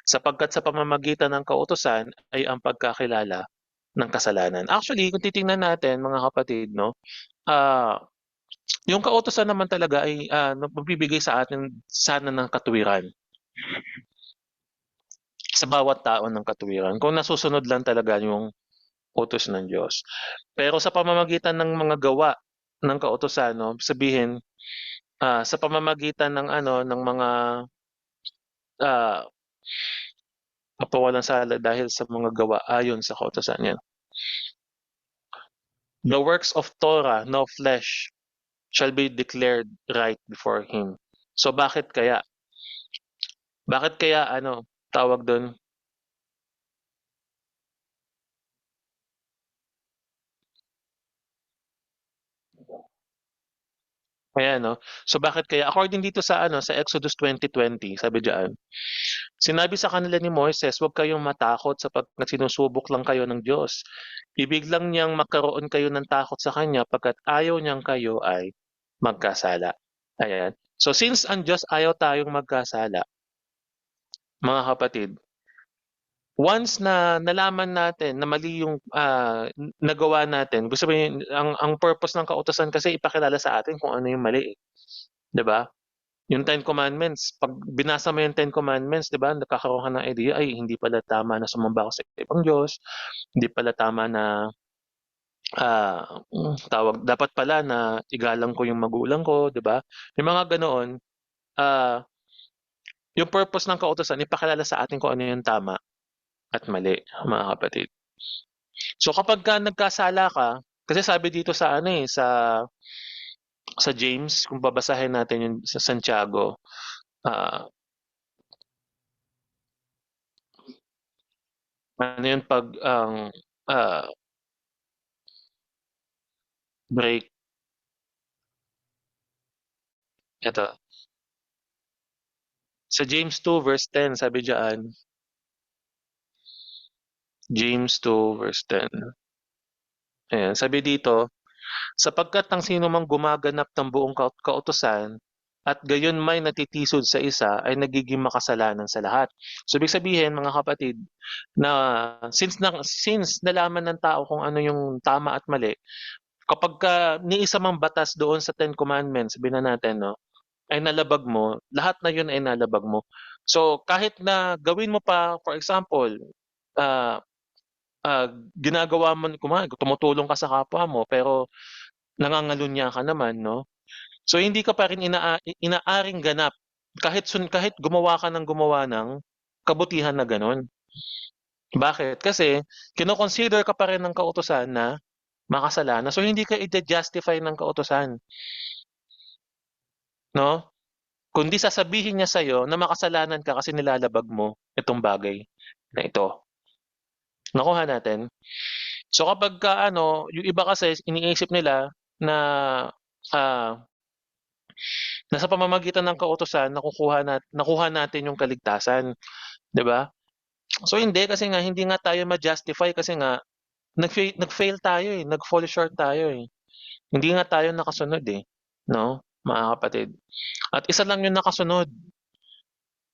sapagkat sa pamamagitan ng kautusan ay ang pagkakilala ng kasalanan. Actually, kung titingnan natin mga kapatid 'no, ah, yung kautusan naman talaga ay, magbibigay sa atin sana ng katuwiran, sa bawat tao ng katuwiran kung nasusunod lang talaga yung utos ng Diyos. Pero sa pamamagitan ng mga gawa ng kautusan 'no, sabihin, sa pamamagitan ng ng mga, ah, kapawalang sala dahil sa mga gawa ayon sa kautusan niya. The works of Torah, no flesh shall be declared right before him. So bakit kaya? Bakit kaya tawag dun, ayan 'no. So bakit kaya according dito sa sa Exodus 20:20 sabi diyan, sinabi sa kanila ni Moises, "Huwag kayong matakot sapagkat sinusubok lang kayo ng Diyos. Ibig lang niyang magkaroon kayo ng takot sa kanya pagkat ayaw niyang kayo ay magkasala." Ayan. So since ang Diyos ayaw tayong magkasala, mga kapatid, once na nalaman natin na mali yung, nagawa natin, gusto sabihin ang purpose ng kautusan kasi ipakilala sa atin kung ano yung mali, eh, 'di ba? Yung Ten Commandments, 'pag binasa mo yung Ten Commandments, 'di ba, nagkakaroon ka ng idea, ay hindi pala tama na sumamba ako sa ibang Diyos, hindi pala tama na, tawag dapat pala na igalang ko yung magulang ko, 'di ba? Yung mga ganoon, ah, yung purpose ng kautusan ipakilala sa atin kung ano yung tama at mali, mga kapatid. So kapagka nagkasala ka, kasi sabi dito sa sa James, kung babasahin natin yung sa Santiago, ah, ano yun 'pag ah, break eto, sa James 2 verse 10 sabi diyan, James 2 verse 10, ayan sabi dito, "Sapagkat ang sinumang gumaganap ng buong kautusan at gayon may natitisod sa isa ay nagiging makasalanan sa lahat." So ibig sabihin mga kapatid na since nalaman ng tao kung ano yung tama at mali, Kapagka ni isa mang batas doon sa Ten Commandments, sabihin na natin 'no, ay nalabag mo, lahat na yun ay nalabag mo. So, kahit na gawin mo pa, for example, ah, ginagawa mo kunwari tumutulong ka sa kapwa mo pero nangangalunya ka naman 'no, so hindi ka pa rin inaaring ganap kahit gumawa ka ng gumawa ng kabutihan na gano'n. Bakit? Kasi kino-consider ka pa rin ng kautusan na makasalanan, so hindi ka ija-justify ng kautusan 'no, kundi sasabihin niya sa'yo na makasalanan ka kasi nilalabag mo itong bagay na ito. Nakuha natin? So kapagka ano, yung iba kasi iniisip nila na, ah, na sa pamamagitan ng kautusan nakuha natin yung kaligtasan, 'di ba? So hindi, kasi nga hindi nga tayo ma-justify kasi nga nag-fail tayo, eh, nag-fall short tayo, eh. Hindi nga tayo nakasunod, eh, 'no, mga kapatid. At isa lang yung nakasunod,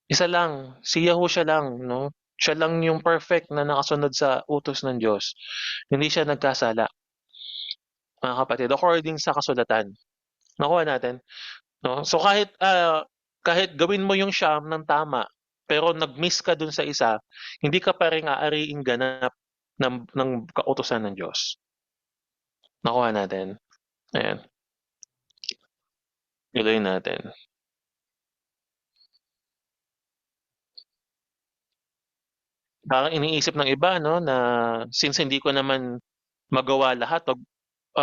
isa lang, si Yahushua lang 'no. Siya lang yung perfect na nakasunod sa utos ng Diyos. Hindi siya nagkasala, mga kapatid, according sa kasulatan. Nakuha natin? 'No? So kahit gawin mo yung siyam ng tama, pero nag-miss ka dun sa isa, hindi ka pa rin aariing ganap ng kautusan ng Diyos. Nakuha natin? Ayan, tuloy natin. Parang iniisip ng iba 'no, na since hindi ko naman magawa lahat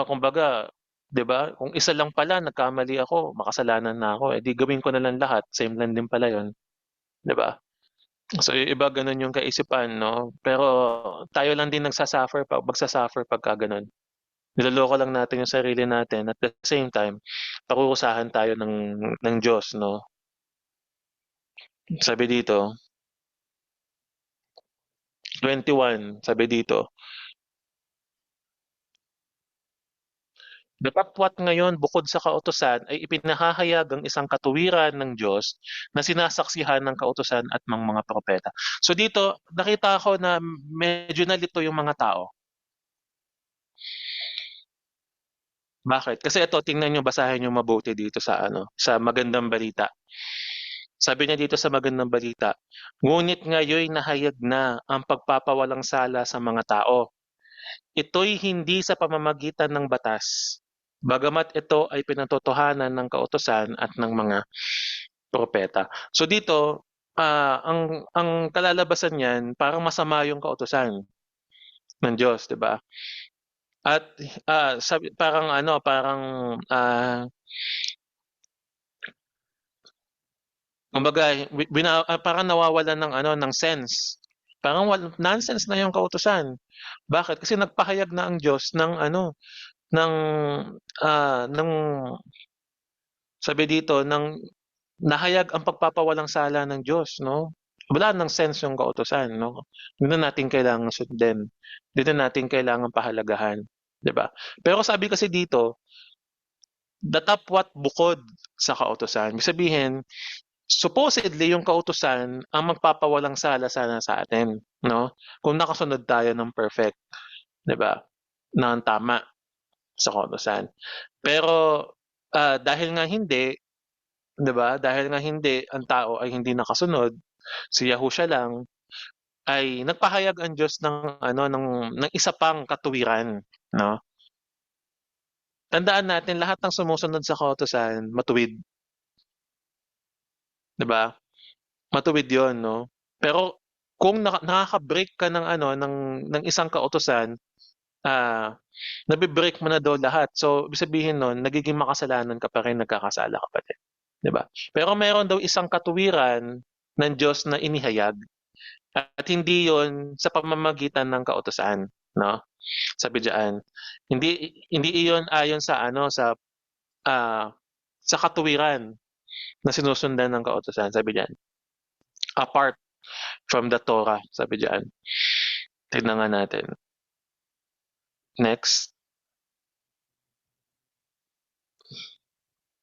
kumbaga 'di ba, kung isa lang pala nagkamali ako, makasalanan na ako, eh, 'di gawin ko na lang lahat, same lang din pala yun, 'di ba? So yung iba gano'n yung kaisipan 'no, pero tayo lang din magsa-suffer pagka gano'n. Niloloko lang natin yung sarili natin, at the same time parurusahan tayo ng Diyos 'no. Sabi dito, 21, sabi dito, "Datapwa't ngayon bukod sa kautusan ay ipinahahayag ang isang katuwiran ng Diyos na sinasaksihan ng kautusan at ng mga propeta." So dito nakita ko na medyo nalito yung mga tao. Bakit? Kasi ito, tingnan niyo, basahin niyo mabuti dito sa ano, sa Magandang Balita. Sabi niya dito sa Magandang Balita, "Ngunit ngayoy nahayag na ang pagpapawalang sala sa mga tao. Ito'y hindi sa pamamagitan ng batas, bagamat ito ay pinatotohanan ng kautusan at ng mga propeta." So dito, ang kalalabasan niyan parang masama yung kautusan ng Diyos, 'di ba? At, sabi parang ano, kumbaga parang nawawalan ng ano, ng sense. Parang nonsense na yung kautusan. Bakit? Kasi nagpahayag na ang Diyos ng ano, ng, ng sabi dito ng nahayag ang pagpapawalang sala ng Diyos 'no. Wala ng sense yung kautusan 'no. Hindi na natin kailangang sundin. Hindi na natin kailangang pahalagahan, 'di ba? Pero sabi kasi dito, datapwat bukod sa kautusan. Ibig sabihin, supposedly yung kautusan ang magpapawalang sala sana sa atin 'no, kung nakasunod tayo ng perfect, 'di ba, ng tama sa kautusan. Pero, dahil nga hindi, 'di ba, dahil nga hindi, ang tao ay hindi nakasunod, si Yahushua lang, ay nagpahayag ang Diyos ng ano, ng isa pang katuwiran 'no. Tandaan natin, lahat ng sumusunod sa kautusan matuwid, 'di ba? Matuwid 'yun 'no. Pero kung nakaka-break ka ng ano, ng isang kautusan, ah, nabe-break mo na daw lahat. So, ibig sabihin nun nagiging makasalanan ka pa rin, nagkakasala ka pa din, 'di ba? Pero meron daw isang katuwiran ng Diyos na inihayag, at hindi 'yun sa pamamagitan ng kautusan 'no, sabi diyan. Hindi hindi iyon ayon sa ano, ah, sa katuwiran na sinusundan ng kautusan, sabi diyan. Apart from the Torah, sabi diyan. Tignan nga natin. Next,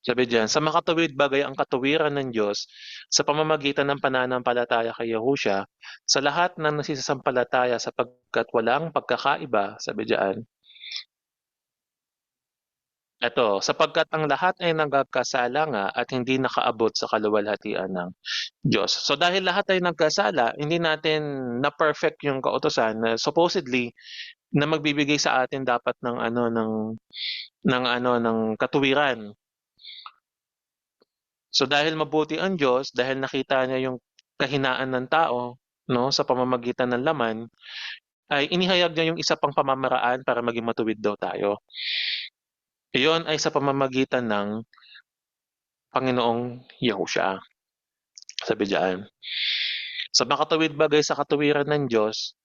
sabi diyan, "Sa makatuwid bagay ang katuwiran ng Diyos sa pamamagitan ng pananampalataya kay Yahushua sa lahat ng nagsasampalataya, sapagkat walang pagkakaiba," sabi diyan, Eto, sapagkat ang lahat ay nagkasala nga at hindi nakaabot sa kaluwalhatian ng Diyos. So dahil lahat ay nagkasala, hindi natin na-perfect yung kautusan na supposedly na magbibigay sa atin dapat ng ng katuwiran. So dahil mabuti ang Diyos, dahil nakita niya yung kahinaan ng tao, 'no, sa pamamagitan ng laman, ay inihayag niya yung isa pang pamamaraan para maging matuwid daw tayo. Iyon ay sa pamamagitan ng Panginoong Yahushua. Sabi diyan, sa makatawid bagay sa katuwiran ng Diyos,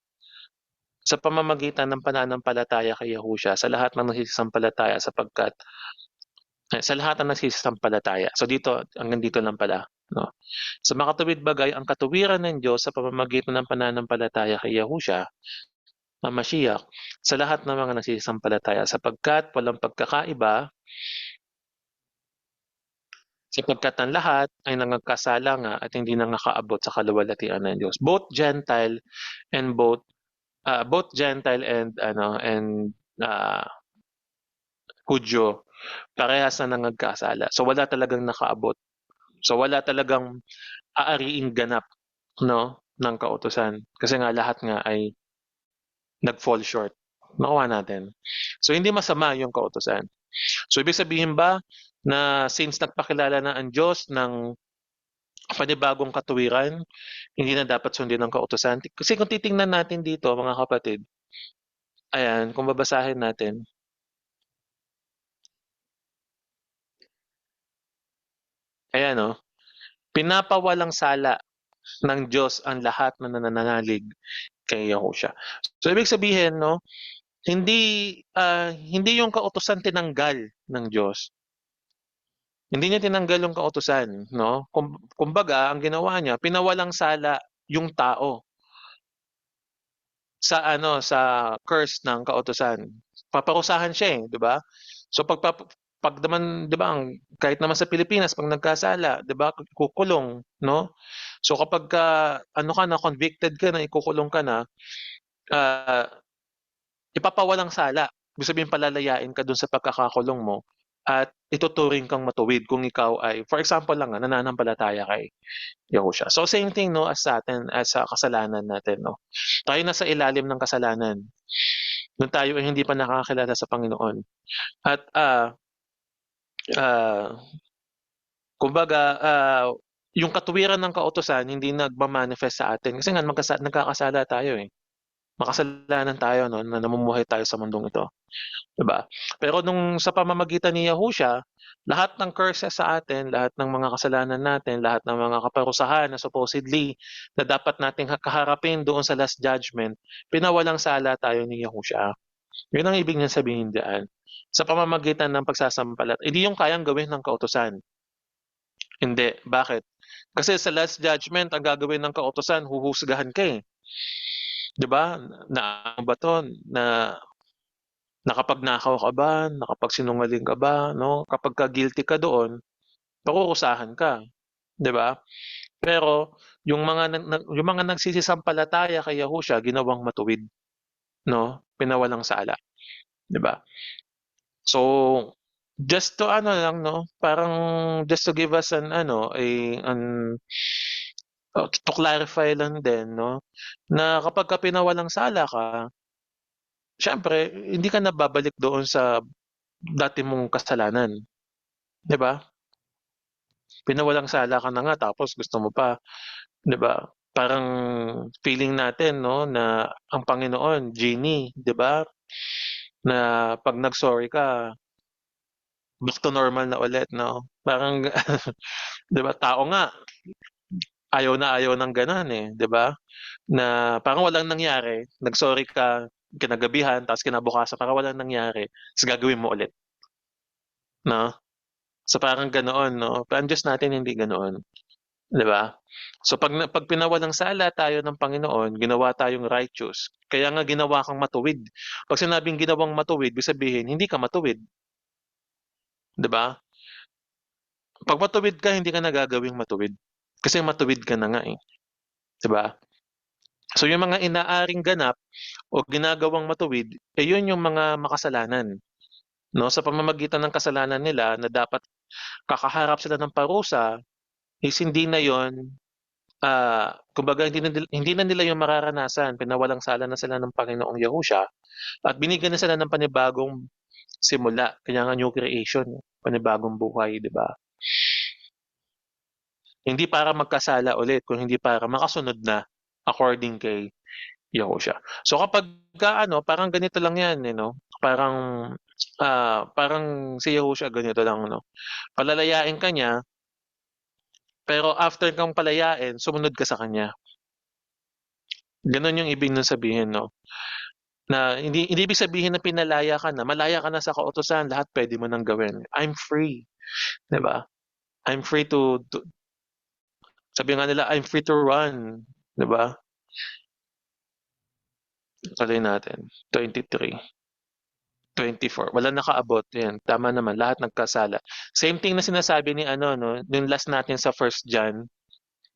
sa pamamagitan ng pananampalataya kay Yahushua sa lahat ng nagsasampalataya sapagkat sa lahat ng nagsasampalataya. So dito, hanggang dito lang pala, 'no. Sa makatuwid bagay ang katuwiran ng Diyos sa pamamagitan ng pananampalataya kay Yahushua, ang Mashiach, sa lahat ng mga nagsasampalataya sapagkat walang pagkakaiba, sapagkat ang lahat ay nagkasala nga at hindi na nakaabot sa kaluwalhatian ng Diyos. Both Gentile and ah, Hudyo, parehas na nagkasala. So wala talagang nakaabot. So wala talagang aariing ganap, 'no, ng kautusan. Kasi nga lahat nga ay nag-fall short. Nakuha natin. So hindi masama yung kautusan. So ibig sabihin ba na since nagpakilala na ang Diyos ng panibagong katuwiran, hindi na dapat sundin ang kautusan? Kasi kung titingnan natin dito mga kapatid, ayan, kung babasahin natin, ayan, oh, pinapawalang sala ng Diyos ang lahat na nananalig kay Yahushua. So ibig sabihin, 'no, hindi yung kautusan tinanggal ng Diyos. Hindi niya tinanggal yung kautusan, 'no. Kumbaga ang ginawa niya, pinawalang sala yung tao sa curse ng kautusan. Paparusahan siya, 'di ba? So 'pag naman 'di ba kahit naman sa Pilipinas 'pag nagkasala, 'di ba, kukulong, 'no? So kapagka ano ka na, convicted ka na, ikukulong ka na, ah, ipapawalang sala. Ibig sabihin palalayain ka dun sa pagkakakulong mo at ituturing kang matuwid kung ikaw ay for example lang, nananampalataya kay Yahushua. So same thing, 'no, as sa'tin, as sa kasalanan natin, 'no. Tayo nasa ilalim ng kasalanan, nung tayo ay hindi pa nakakakilala sa Panginoon at, ah, kumbaga, yung katuwiran ng kautusan hindi nagma-manifest sa atin kasi nga nagkakasala tayo, eh. Makasalanan tayo, 'no, na namumuhay tayo sa mundong ito. 'Di ba? Pero nung sa pamamagitan ni Yahushua, lahat ng curses sa atin, lahat ng mga kasalanan natin, lahat ng mga kaparusahan na supposedly na dapat nating kaharapin doon sa last judgment, pinawalang sala tayo ni Yahushua. 'Yun ang ibig niyang sabihin diyan. Sa pamamagitan ng hindi yung kayang gawin ng kautusan. Hindi. Bakit? Kasi sa last judgment, ang gagawin ng kautusan, huhusgahan ka, eh. 'Di ba? Na ano ba 'to, na nakapagnakaw ka ba, nakapagsinungaling ka ba, 'no? Kapagka guilty ka doon, parurusahan ka, 'di ba? Pero yung mga nagsisisampalataya kay Yahushua ginawang matuwid, 'no? Pinawalang sala, 'di ba? So, just to ano lang, 'no, parang just to give us to clarify lang din, 'no, na kapagka pinawalang sala ka, siyempre hindi ka na babalik doon sa dati mong kasalanan, 'di ba? Pinawalang sala ka na nga tapos gusto mo pa, 'di ba? Parang feeling natin, 'no, na ang Panginoon genie, 'di ba? Na 'pag nag-sorry ka, back to normal na ulit, 'no? Parang 'di ba, tao nga ayaw ng gano'n, eh, 'di ba? Na parang walang nangyari, nag-sorry ka kinagabihan tapos kinabukasan parang walang nangyari, ta's gagawin mo ulit, 'no? So parang ganoon, 'no? Pero ang Diyos natin hindi ganoon. 'Di ba? So 'pag pinawalang sala tayo ng Panginoon, ginawa tayong righteous, kaya nga ginawa kang matuwid. 'Pag sinabing ginawang matuwid, ibig sabihin hindi ka matuwid, 'di ba? 'Pag matuwid ka, hindi ka na gagawing matuwid, kasi matuwid ka na nga, eh, 'di ba? So yung mga inaaring ganap o ginagawang matuwid, eh, yun yung mga makasalanan, 'no, sa pamamagitan ng kasalanan nila na dapat kakaharap sila ng parusa is hindi na yun, kumbaga hindi na nila yun mararanasan, pinawalang sala na sila ng Panginoong Yahushua at binigyan na sila ng panibagong simula, kaya nga new creation, panibagong buhay, 'di ba? Hindi para magkasala ulit, kung hindi para makasunod na according kay Yahushua. So kapagka ano, parang ganito lang 'yan, parang, parang si Yahushua ganito lang 'no, palalayain ka niya, pero after kang palayain, sumunod ka sa kanya. Gano'n yung ibig ng sabihin 'no, na hindi ibig sabihin na pinalaya ka na, malaya ka na sa kautusan, lahat puwede mo ng gawin. I'm free, 'di ba? I'm free to sabi nga nila, "I'm free to run." 'Di ba? Tuloy natin, 23, 24, walang nakaabot, 'yan, tama naman, lahat nagkasala. Same thing na sinasabi ni ano 'no, yung last natin sa First John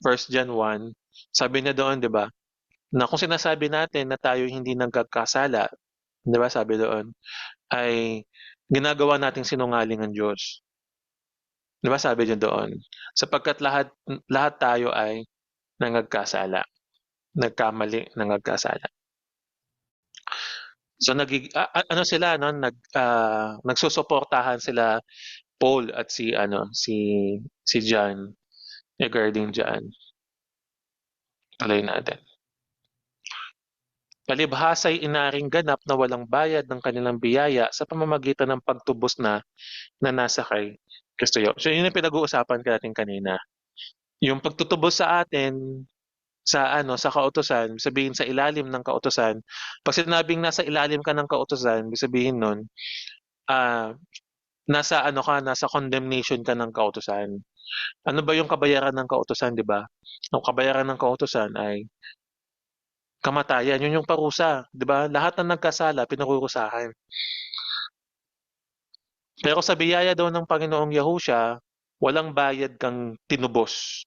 1, sabi niya doon 'di ba, na kung sinasabi natin na tayo hindi nagkakasala, 'di ba sabi doon, ay ginagawa nating sinungaling ang Diyos. 'Di ba sabi niya doon, sapagkat lahat lahat tayo ay nagkasala, nagkamali, nagkasala. So ano sila 'no, nagsusuportahan sila Paul at si ano, si John regarding diyan. Tuloy natin. Palibhasa'y inaring ganap na walang bayad ng kanilang biyaya sa pamamagitan ng pagtubos na nasa kay Kristo. So yun yung pinag-uusapan natin kanina. Yung pagtutubos sa atin sa ano, sa kautusan, ibig sabihin sa ilalim ng kautusan. 'Pag sinabing nasa ilalim ka ng kautusan, ibig sabihin nun, ah, nasa ano ka, nasa condemnation ka ng kautusan. Ano ba yung kabayaran ng kautusan, 'di ba? Ang kabayaran ng kautusan ay kamatayan, yun yung parusa, 'di ba? Lahat ng nagkasala pinarurusahan. Pero sa biyaya daw ng Panginoong Yahushua, walang bayad kang tinubos.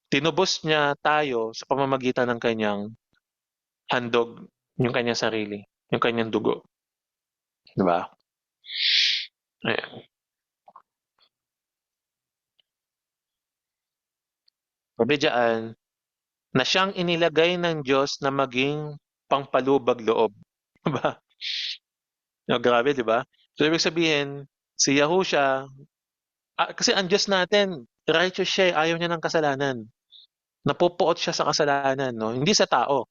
Tinubos niya tayo sa pamamagitan ng kanyang handog, yung kanyang sarili, yung kanyang dugo, 'di ba? Ayan. Sabi diyan, na siyang inilagay ng Diyos na maging pangpalubag-loob, 'di ba? Oh, grabe, 'di ba? So ibig sabihin, si Yahushua, kasi ang Diyos natin, righteous siya, ayaw niya ng kasalanan. Napupuot siya sa kasalanan 'no, hindi sa tao,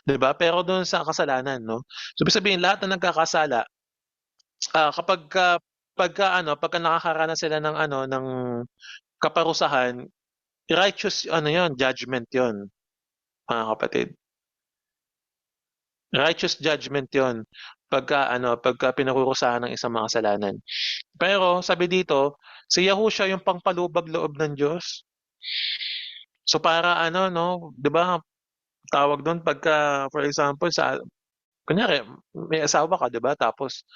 'di ba? Pero do'n sa kasalanan 'no. So ibig sabihin lahat ng nagkakasala, pagka nakakaranas sila ng ano, ng kaparusahan, righteous ano 'yun, judgment 'yun, mga kapatid. Righteous judgment 'yun pagka pinarurusahan ng isang makasalanan. Pero sabi dito, si Yahushua yung pangpalubag-loob ng Diyos. So para ano 'no, 'di ba tawag dun pagka for example kunyari may asawa ka 'di ba tapos,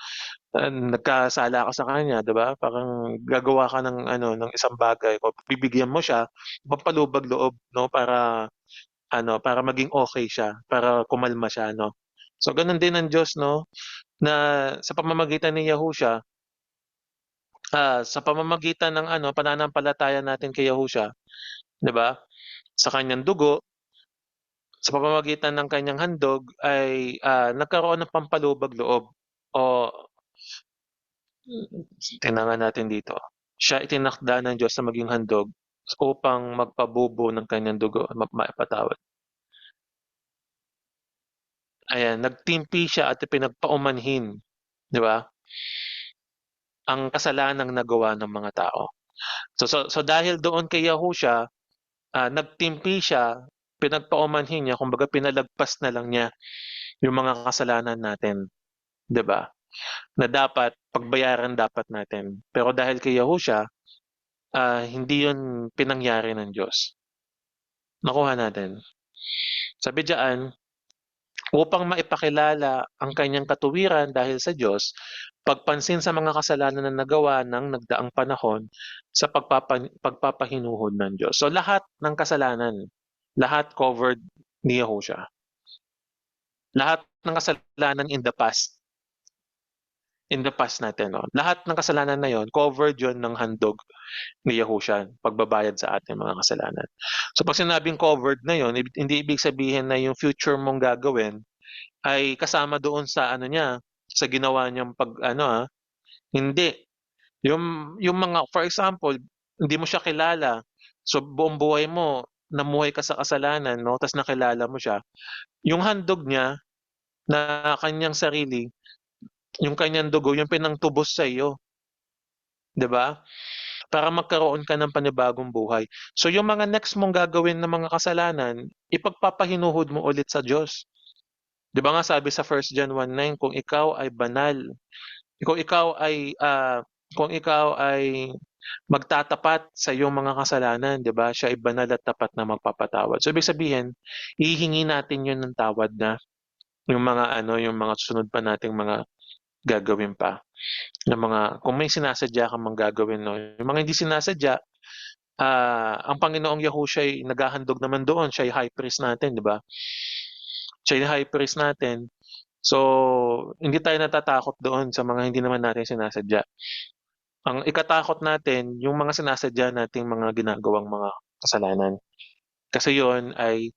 nagkasala ka sa kanya 'di ba, parang gagawa ka ng ano, ng isang bagay o bibigyan mo siya, pampalubag-loob 'no, para ano, para maging okey siya, para kumalma siya 'no. So gano'n din ang Diyos 'no, na sa pamamagitan ni Yahushua, sa pamamagitan ng ano, pananampalataya natin kay Yahushua 'di ba, sa kanyang dugo, sa pamamagitan ng kanyang handog ay, nagkaroon ng pampalubag-loob o tingnan nga natin dito, siya itinakda ng Diyos na maging handog upang magpabubo ng kanyang dugo maipatawad. Ayan, nagtimpi siya at pinagpaumanhin, 'di ba, ang kasalanang nagawa ng mga tao. So dahil doon kay Yahushua, nagtimpi siya, pinagpaumanhin niya, kumbaga pinalagpas na lang niya yung mga kasalanan natin, 'di ba? Na dapat pagbayaran dapat natin. Pero dahil kay Yahushua, hindi 'yun pinangyari ng Diyos. Nakuha natin. Sabi diyan, upang maipakilala ang kanyang katuwiran dahil sa Diyos, pagpansin sa mga kasalanan na nagawa ng nagdaang panahon sa pagpapahinuhod ng Diyos. So lahat ng kasalanan, lahat covered ni Yahushua. Lahat ng kasalanan in the past, in the past natin 'no. Lahat ng kasalanan na yon covered yon ng handog ni Yahushua, pagbabayad sa ating mga kasalanan. So 'pag sinabing covered na yon, hindi ibig sabihin na yung future mong gagawin ay kasama doon sa ano niya, sa ginawa niyang pag-ano, hindi. Yung mga for example, hindi mo siya kilala, so buong buhay mo namuhay ka sa kasalanan 'no, ta's nakilala mo siya, yung handog niya na kaniyang sarili, yung kaniyang dugo yung pinangtubos sa iyo, 'di ba? Para magkaroon ka ng panibagong buhay. So yung mga next mong gagawin na mga kasalanan, ipagpapahinuhod mo ulit sa Diyos. 'Di ba nga sabi sa 1 John 1:9, kung ikaw ay, kung ikaw ay magtatapat sa iyong mga kasalanan, 'di ba, siya ay banal at tapat na magpapatawad. So ibig sabihin, hihingi natin 'yun ng tawad na, yung mga ano, yung mga susunod pa nating mga gagawin pa, na mga kung may sinasadya ka mang gagawin 'no, yung mga hindi sinasadya, ang Panginoong Yahushua ay naghahandog naman doon, siya ay high priest natin, 'di ba? Siya yung high priest natin. So, hindi tayo natatakot doon sa mga hindi naman natin sinasadya. Ang ikatakot natin yung mga sinasadya nating mga ginagawang mga kasalanan. Kasi yon ay,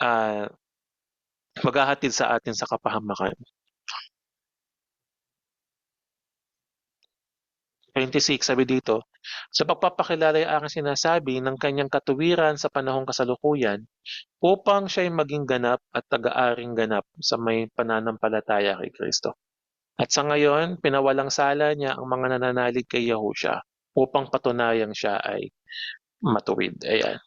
ah, maghahatid sa atin sa kapahamakan. 26 sabi dito, "Sa pagpapakilala ay aking sinasabi ng kanyang katuwiran sa panahong kasalukuyan upang siya'y maging ganap at tagaaring ganap sa may pananampalataya kay Kristo. At sa ngayon, pinawalang sala niya ang mga nananalig kay Yahushua upang patunayang siya ay matuwid." Ayan.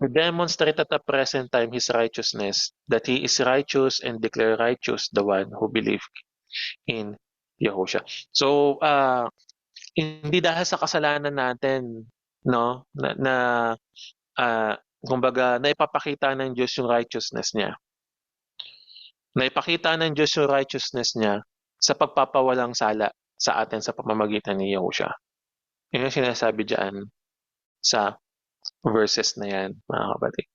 To demonstrate at the present time his righteousness, that he is righteous and declare righteous the one who believe in Yahushua. So, hindi dahil sa kasalanan natin, no, kumbaga naipapakita ng Diyos yung righteousness niya. Naipakita ng Diyos yung righteousness niya sa pagpapawalang sala sa atin sa pamamagitan ni Yahushua. Yun yung sinasabi diyan sa verses na yan, mga kapatid.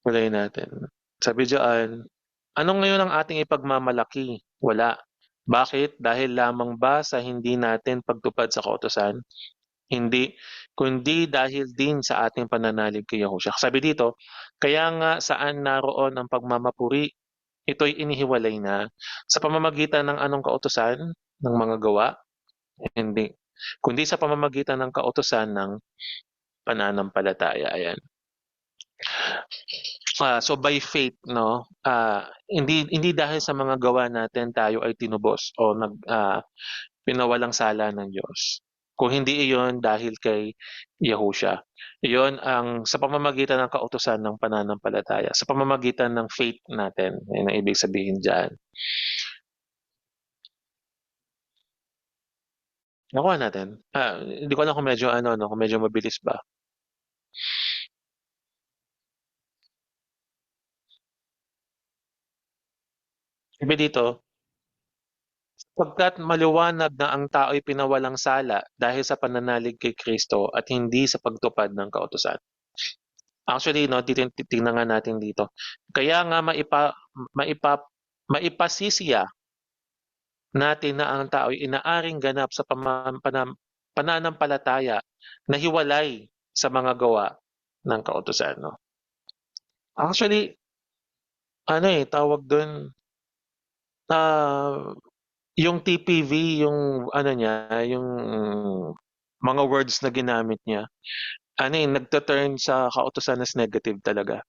Tuloy natin. Sabi diyan, ano ngayon ang ating ipagmamalaki? Wala. Bakit? Dahil lamang ba sa hindi natin pagtupad sa kautusan? Hindi, kundi dahil din sa ating pananalig kay Yahushua. Sabi dito, kaya nga saan naroon ang pagmamapuri, ito'y inihiwalay na sa pamamagitan ng anong kautusan? Ng mga gawa? Hindi. Kundi sa pamamagitan ng kautusan ng pananampalataya. Ayan. So by faith 'no, hindi dahil sa mga gawa natin tayo ay tinubos o pinawalang sala ng Diyos. Kung hindi iyon dahil kay Yahushua. Iyon ang sa pamamagitan ng kautusan ng pananampalataya, sa pamamagitan ng faith natin, yun ang ibig sabihin diyan. Nakuha natin? Hindi ko alam kung medyo ano 'no, kung medyo mabilis ba. Sabi dito, "Sapagkat maliwanag na ang tao'y pinawalang sala dahil sa pananalig kay Kristo at hindi sa pagtupad ng kautusan." Actually 'no, titingnan nga natin dito. Kaya nga maipa maipasisiya natin na ang tao'y inaaring ganap sa pananampalataya na hiwalay sa mga gawa ng kautusan 'no. Actually ano, tawag dun, ah, yung TPV yung ano niya, yung mga words na ginamit niya, ano, nagtu-turn sa kautusan as negative talaga.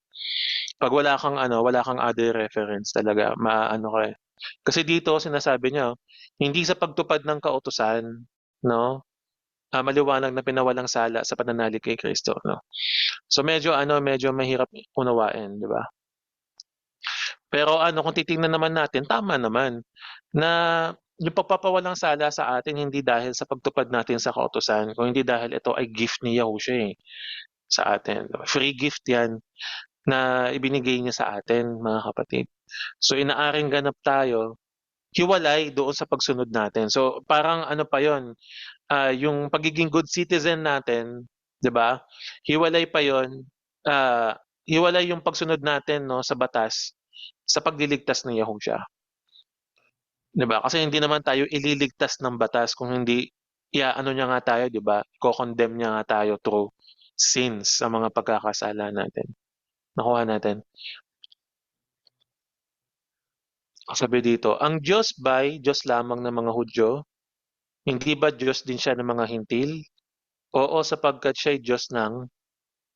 'Pag wala kang other reference talaga maaano ka, eh. Kasi dito sinasabi niya, hindi sa pagtupad ng kautusan 'no, maliwanag na pinawalang sala sa pananalig kay Kristo 'no. So medyo mahirap unawain, 'di ba? Pero ano kung titingnan naman natin tama naman na yung pagpapawalang sala sa atin hindi dahil sa pagtupad natin sa kautusan, kung hindi dahil ito ay gift ni Yahushua, sa atin. Free gift 'yan na ibinigay niya sa atin mga kapatid. So inaaring ganap tayo hiwalay doon sa pagsunod natin. So, parang ano pa yon, yung pagiging good citizen natin, 'di ba? Hiwalay pa yon, hiwalay yung pagsunod natin 'no sa batas sa pagliligtas ni Yahushua, 'di ba? Kasi hindi naman tayo ililigtas ng batas kung hindi ano niya nga tayo, 'di ba? Iko-condemn niya nga tayo through sins sa mga pagkakasala natin. Nakuha natin. Sabi dito, ang Diyos ba'y Diyos lamang ng mga Hudyo? Hindi ba Diyos din siya ng mga Hintil? Oo, sapagkat siya'y Diyos ng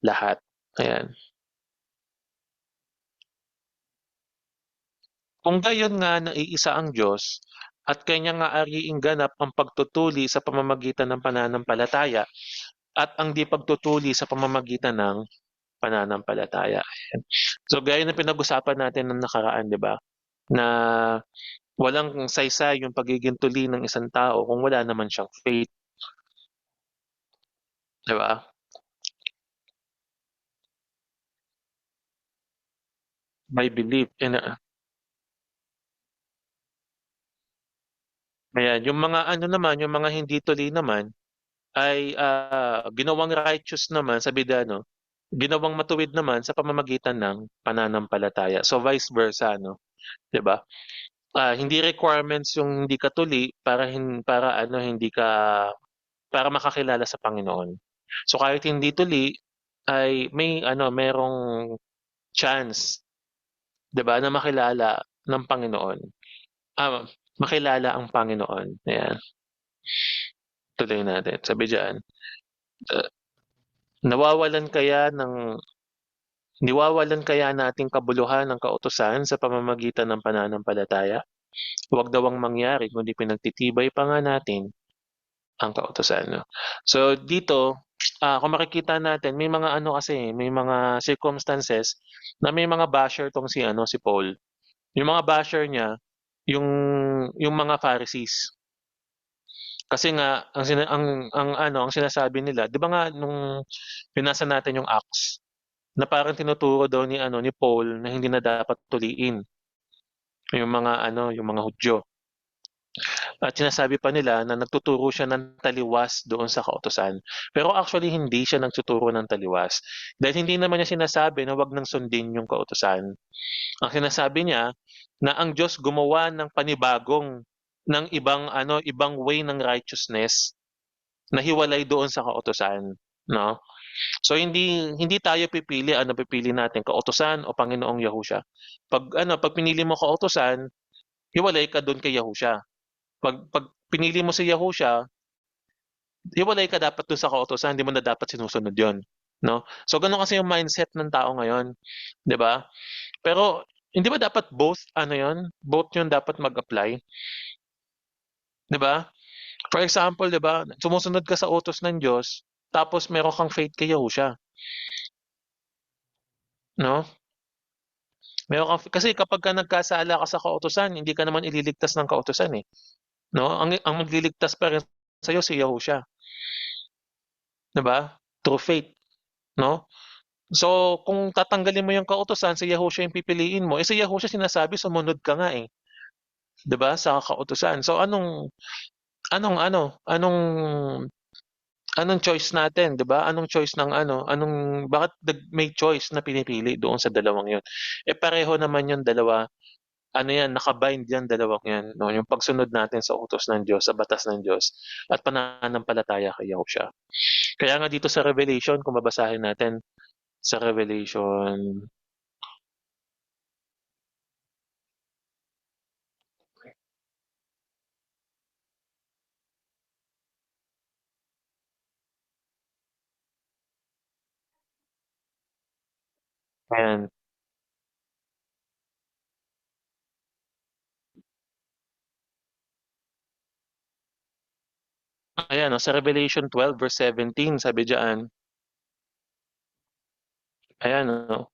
lahat. Ayan. Kung gayon nga na iisa ang Diyos at kanya nga ariing ganap ang pagtutuli sa pamamagitan ng pananampalataya at ang di pagtutuli sa pamamagitan ng pananampalataya. Ayan. So gaya ng pinag-usapan natin ng nakaraan, 'di ba? Na walang saysay yung pagiging tuli ng isang tao kung wala naman siyang faith, 'di ba? By belief in ayan, yung mga ano naman, yung mga hindi tuli naman ay ginawang righteous naman sabi ano, ginawang matuwid naman sa pamamagitan ng pananampalataya. So vice versa, no, 'di ba? Hindi requirements yung hindi ka tuli para ano hindi ka para makakilala sa Panginoon. So kahit hindi tuli ay may ano merong chance, 'di ba, na makilala ng Panginoon. Ah, makilala ang Panginoon. Ayan, tuloy natin. Sabi diyan, ah, nawawalan kaya ng niwawalan kaya nating kabuluhan ng kautusan sa pamamagitan ng pananampalataya? Huwag daw ang mangyari kundi pinagtitibay pa nga natin ang kautusan, 'no? So dito, kung makikita natin may mga ano kasi, may mga circumstances na may mga basher 'tong si ano, si Paul. Yung mga basher niya, yung yung mga Pharisees. Kasi nga ang sinasabi nila, 'di ba nga nung binasa natin yung Acts, na parang tinuturo daw ni ano, ni Paul na hindi na dapat tuliin yung mga ano, yung mga Hudyo. At sinasabi pa nila na nagtuturo siya ng taliwas doon sa kautusan. Pero actually hindi siya nagtuturo ng taliwas. Dahil hindi naman niya sinasabi na wag nang sundin yung kautusan. Ang sinasabi niya na ang Diyos gumawa ng panibagong ng ibang way ng righteousness na hiwalay doon sa kautusan, no? So hindi hindi tayo pipili, ano pipili natin, kautusan o Panginoong Yahushua. Pag pinili mo kautusan, hiwalay ka doon kay Yahushua. Pag pinili mo si Yahushua, hiwalay ka dapat dun sa kautusan, hindi mo na dapat sinusunod 'yon, 'no? So gano'n kasi yung mindset ng tao ngayon, 'di ba? Pero hindi ba dapat both ano 'yon, both 'yun dapat mag-apply, 'di ba? For example, 'di ba, sumusunod ka sa utos ng Diyos, tapos meron kang faith kay Yahushua, 'no? Meron kang kasi kapagka nagkasala ka sa kautusan, hindi ka naman ililigtas ng kautusan, eh, 'no? Ang magliligtas pa rin sa'yo si Yahushua, 'di ba? Through faith, 'no? So, kung tatanggalin mo yung kautusan, si Yahushua yung pipiliin mo, eh, si Yahushua sinasabi sumunod ka nga, eh, 'di ba, sa kautusan. So, anong ano, anong choice natin, 'di ba? Anong choice ng ano, bakit may choice na pinipili doon sa dalawang 'yon? Eh, pareho naman yung dalawa, ano 'yan, naka-bind 'yan, dalawang 'yan, 'no, yung pagsunod natin sa utos ng Diyos, sa batas ng Diyos at pananampalataya kay Yahushua. Kaya nga dito sa Revelation, kung babasahin natin sa Revelation, ayan. Ayan 'no, sa Revelation 12:17 sabi diyan, ayan 'no,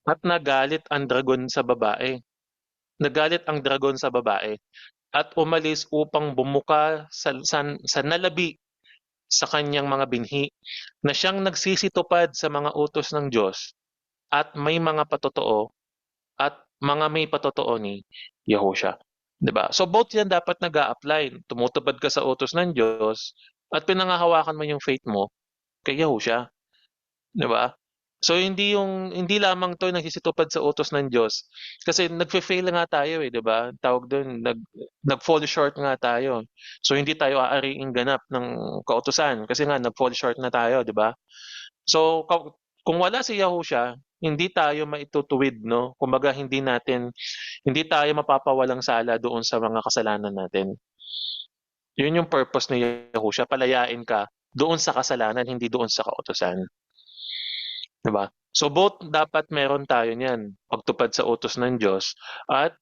"At nagalit ang dragon sa babae at umalis upang bumuka sa nalabi sa kanyang mga binhi, na siyang nagsisitupad sa mga utos ng Diyos at may patotoo ni Yahushua." 'di ba? So both 'yan dapat nag-a-apply, tumutupad ka sa utos ng Diyos at pinangahawakan mo yung faith mo kay Yahushua, 'di ba? So hindi lamang 'to nagsisitupad sa utos ng Diyos, kasi nagfe-fail nga tayo, 'di ba? Tawag dun, nag-fall short nga tayo. So hindi tayo aariing ganap ng kautusan kasi nga nag-fall short na tayo, 'di ba? So kung wala si Yahushua, hindi tayo maitutuwid, 'no? Kumbaga hindi tayo mapapawalang sala doon sa mga kasalanan natin. Yun yung purpose ni Yahushua, palayain ka doon sa kasalanan, hindi doon sa kautusan, 'di ba? So both dapat meron tayo niyan, pagtupad sa utos ng Diyos at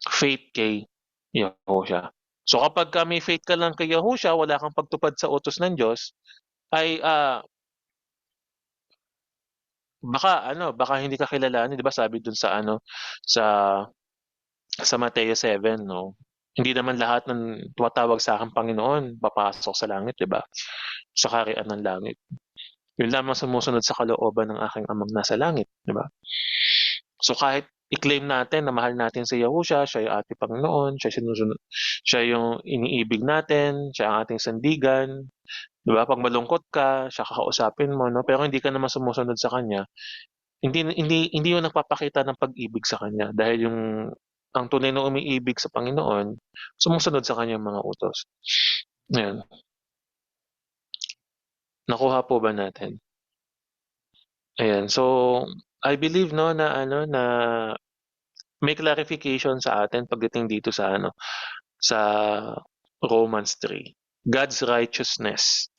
faith kay Yahushua. So kapagka may faith ka lang kay Yahushua, wala kang pagtupad sa utos ng Diyos, ay, baka hindi ka kilalanin, 'di ba sabi dun sa ano, sa Mateo 7, 'no? Hindi naman lahat ng tumatawag sa'king Panginoon papasok sa langit, 'di ba? Sa kaharian ng langit. Yun lamang sumusunod sa kalooban ng aking Amang nasa langit, 'di ba? So kahit i-claim natin na mahal natin si Yahushua, siya yung ating Panginoon, siya yung iniibig natin, siya ang ating sandigan, 'di ba? 'Pag malungkot ka, siya kakausapin mo, 'no? Pero hindi ka naman sumusunod sa kanya, hindi yun nagpapakita ng pag-ibig sa kanya, dahil ang tunay na umiibig sa Panginoon, sumusunod sa kanyang mga utos. Ayan, nakuha po ba natin? Ayan, so I believe, 'no, na ano, na may clarification sa atin pagdating dito sa ano, sa Romans 3, God's righteousness,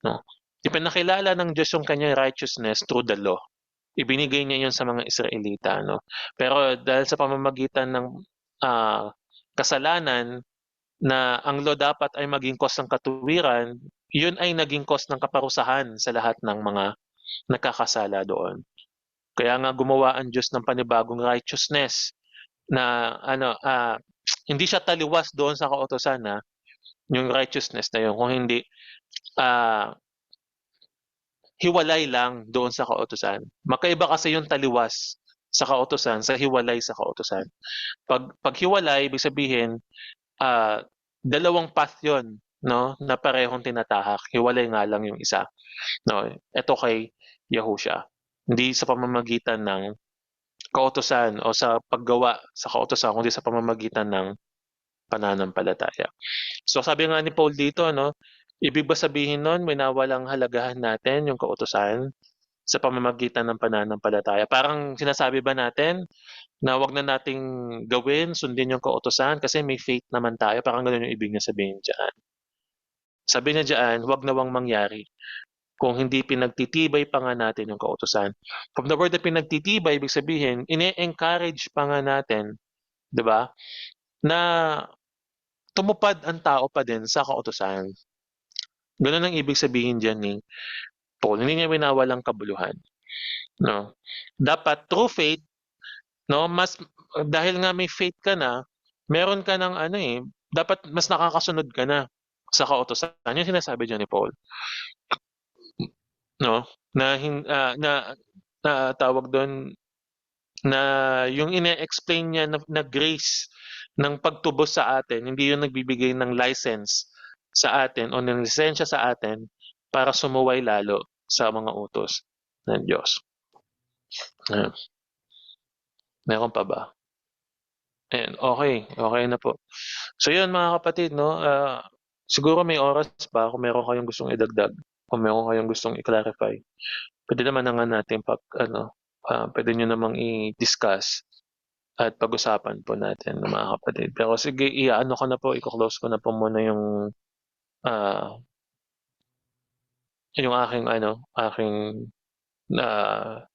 'no? Ipinakilala ng Diyos yung kanyang righteousness through the law. Ibinigay niya 'yun sa mga Israelita, 'no? Pero dahil sa pamamagitan ng, kasalanan, na ang law dapat ay maging cause ng katuwiran, 'yun ay naging cause ng kaparusahan sa lahat ng mga nagkakasala doon. Kaya nga gumawa ang Diyos ng panibagong righteousness na ano, hindi siya taliwas doon sa kautusan, yung righteousness na 'yun, kung hindi, ah hiwalay lang doon sa kautusan. Magkaiba kasi yung taliwas sa kautusan sa hiwalay sa kautusan. Pag hiwalay, ibig sabihin, dalawang path 'yon, 'no, na parehong tinatahak. Hiwalay nga lang yung isa, 'no. Ito kay Yahushua, hindi sa pamamagitan ng kautusan o sa paggawa sa kautusan, kundi sa pamamagitan ng pananampalataya. So sabi nga ni Paul dito, 'no, ibig ba sabihin nun winawalang halagahan natin yung kautusan sa pamamagitan ng pananampalataya? Parang sinasabi ba natin na 'wag na nating gawin, sundin yung kautusan kasi may faith naman tayo, parang gano'n yung ibig niya sabihin diyan. Sabi niya diyan, 'wag nawang mangyari kung hindi pinagtitibay pa nga natin yung kautusan. From the word na pinagtitibay, ibig sabihin ine-encourage pa nga natin, 'di ba, na tumupad ang tao pa din sa kautusan. Gano'n ang ibig sabihin diyan ni Paul, hindi niya winawalang kabuluhan, 'no. Dapat through faith, 'no, dahil nga may faith ka na, meron ka ng ano, dapat mas nakakasunod ka na sa kautusan. Yung sinasabi diyan ni Paul, 'no, na tawag dun, na yung ine-explain niya na grace ng pagtubos sa atin, hindi yun nagbibigay ng license sa atin o ng lisensya sa atin para sumuway lalo sa mga utos ng Diyos. Ayan, meron pa ba? Ayan, okey na po. So yun mga kapatid, 'no, siguro may oras pa kung meron kayong gustong idagdag, kung meron kayong gustong i-clarify, puwede naman na nga natin ano, puwede niyo namang i-discuss at pag-usapan po natin, mga kapatid. Pero sige, i-aano ko na po, iko-close ko na po muna ah, yung aking, ah,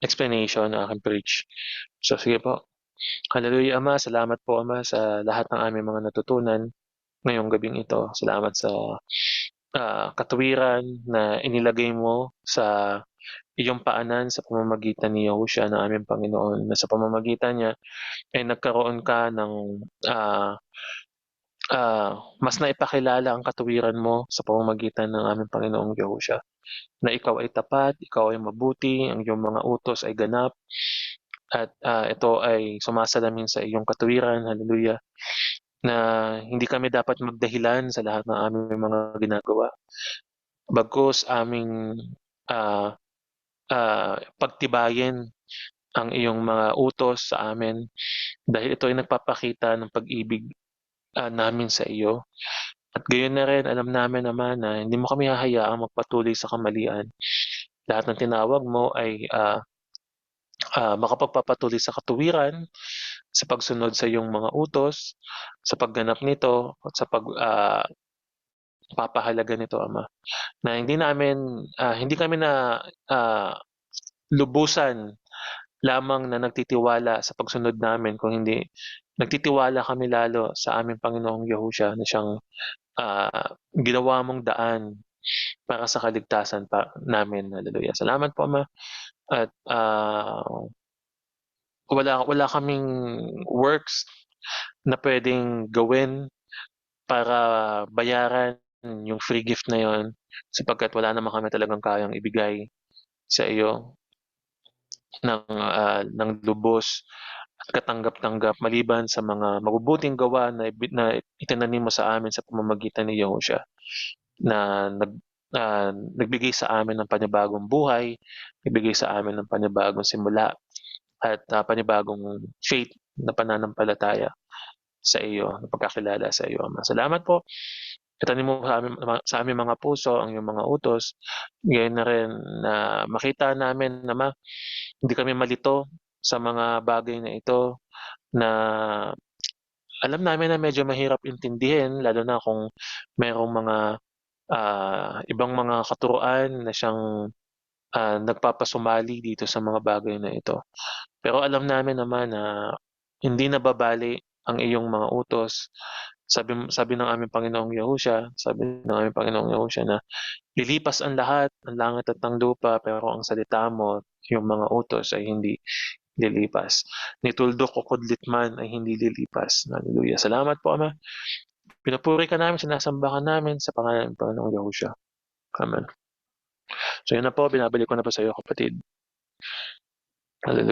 explanation, aking preach. So sige po. Hallelujah, Ama, salamat po, Ama, sa lahat ng aming mga natutunan ngayong gabing ito. Salamat sa, katuwiran na inilagay mo sa iyong paanan sa pamamagitan ni Yahushua na aming Panginoon, na sa pamamagitan niya ay nagkaroon ka ng, ah, mas naipakilala ang katuwiran mo sa pamamagitan ng aming Panginoong Yahushua, na ikaw ay tapat, ikaw ay mabuti, ang iyong mga utos ay ganap, at ito ay sumasalamin sa iyong katuwiran, hallelujah, na hindi kami dapat magdahilan sa lahat ng aming mga ginagawa. Bagkus aming ah, pagtibayin ang iyong mga utos sa amin dahil ito ay nagpapakita ng pag-ibig namin sa iyo. At gayon na rin alam namin naman na hindi mo kami hahayaang magpatuloy sa kamalian. Lahat ng tinawag mo ay makapagpapatuloy sa katuwiran, sa pagsunod sa iyong mga utos, sa pagganap nito at sa papahalaga nito, Ama. Na hindi kami na lubusan lamang na nagtitiwala sa pagsunod namin, kung hindi nagtitiwala kami lalo sa aming Panginoong Yahushua na siyang ginawa mong daan para sa kaligtasan namin. Hallelujah. Salamat po, Ama. At wala kaming works na pwedeng gawin para bayaran yung free gift na yon, sapagkat wala naman kami talagang kayang ibigay sa iyo ng lubos at katanggap-tanggap maliban sa mga mabubuting gawa na itinanim mo sa amin sa pamamagitan ni Yahushua na nagbigay sa amin ng panibagong buhay, nagbigay sa amin ng panibagong simula at panibagong faith na pananampalataya sa iyo, na pagkakilala sa iyo, Ama. Salamat po. Itanim mo sa aming mga puso ang iyong mga utos. Gayon na rin na makita namin, Ama, hindi kami malito sa mga bagay na ito na alam namin na medyo mahirap intindihin, lalo na kung merong mga ibang mga katuruan na siyang nagpapasumali dito sa mga bagay na ito. Pero alam namin naman na hindi nababali ang iyong mga utos. Sabi ng aming Panginoong Yahushua, sabi ng aming Panginoong Yahushua na lilipas ang lahat, ang langit at ang lupa, pero ang salita mo, yung mga utos ay hindi lilipas. Ni tuldok o kudlit man ay hindi lilipas. Hallelujah. Salamat po, Ama. Pinupuri ka namin, sinasamba ka namin sa pangalan ng Panginoong Yahushua. Amen. So yun na po, binabalik ko na po sa iyo, kapatid. Hallelujah.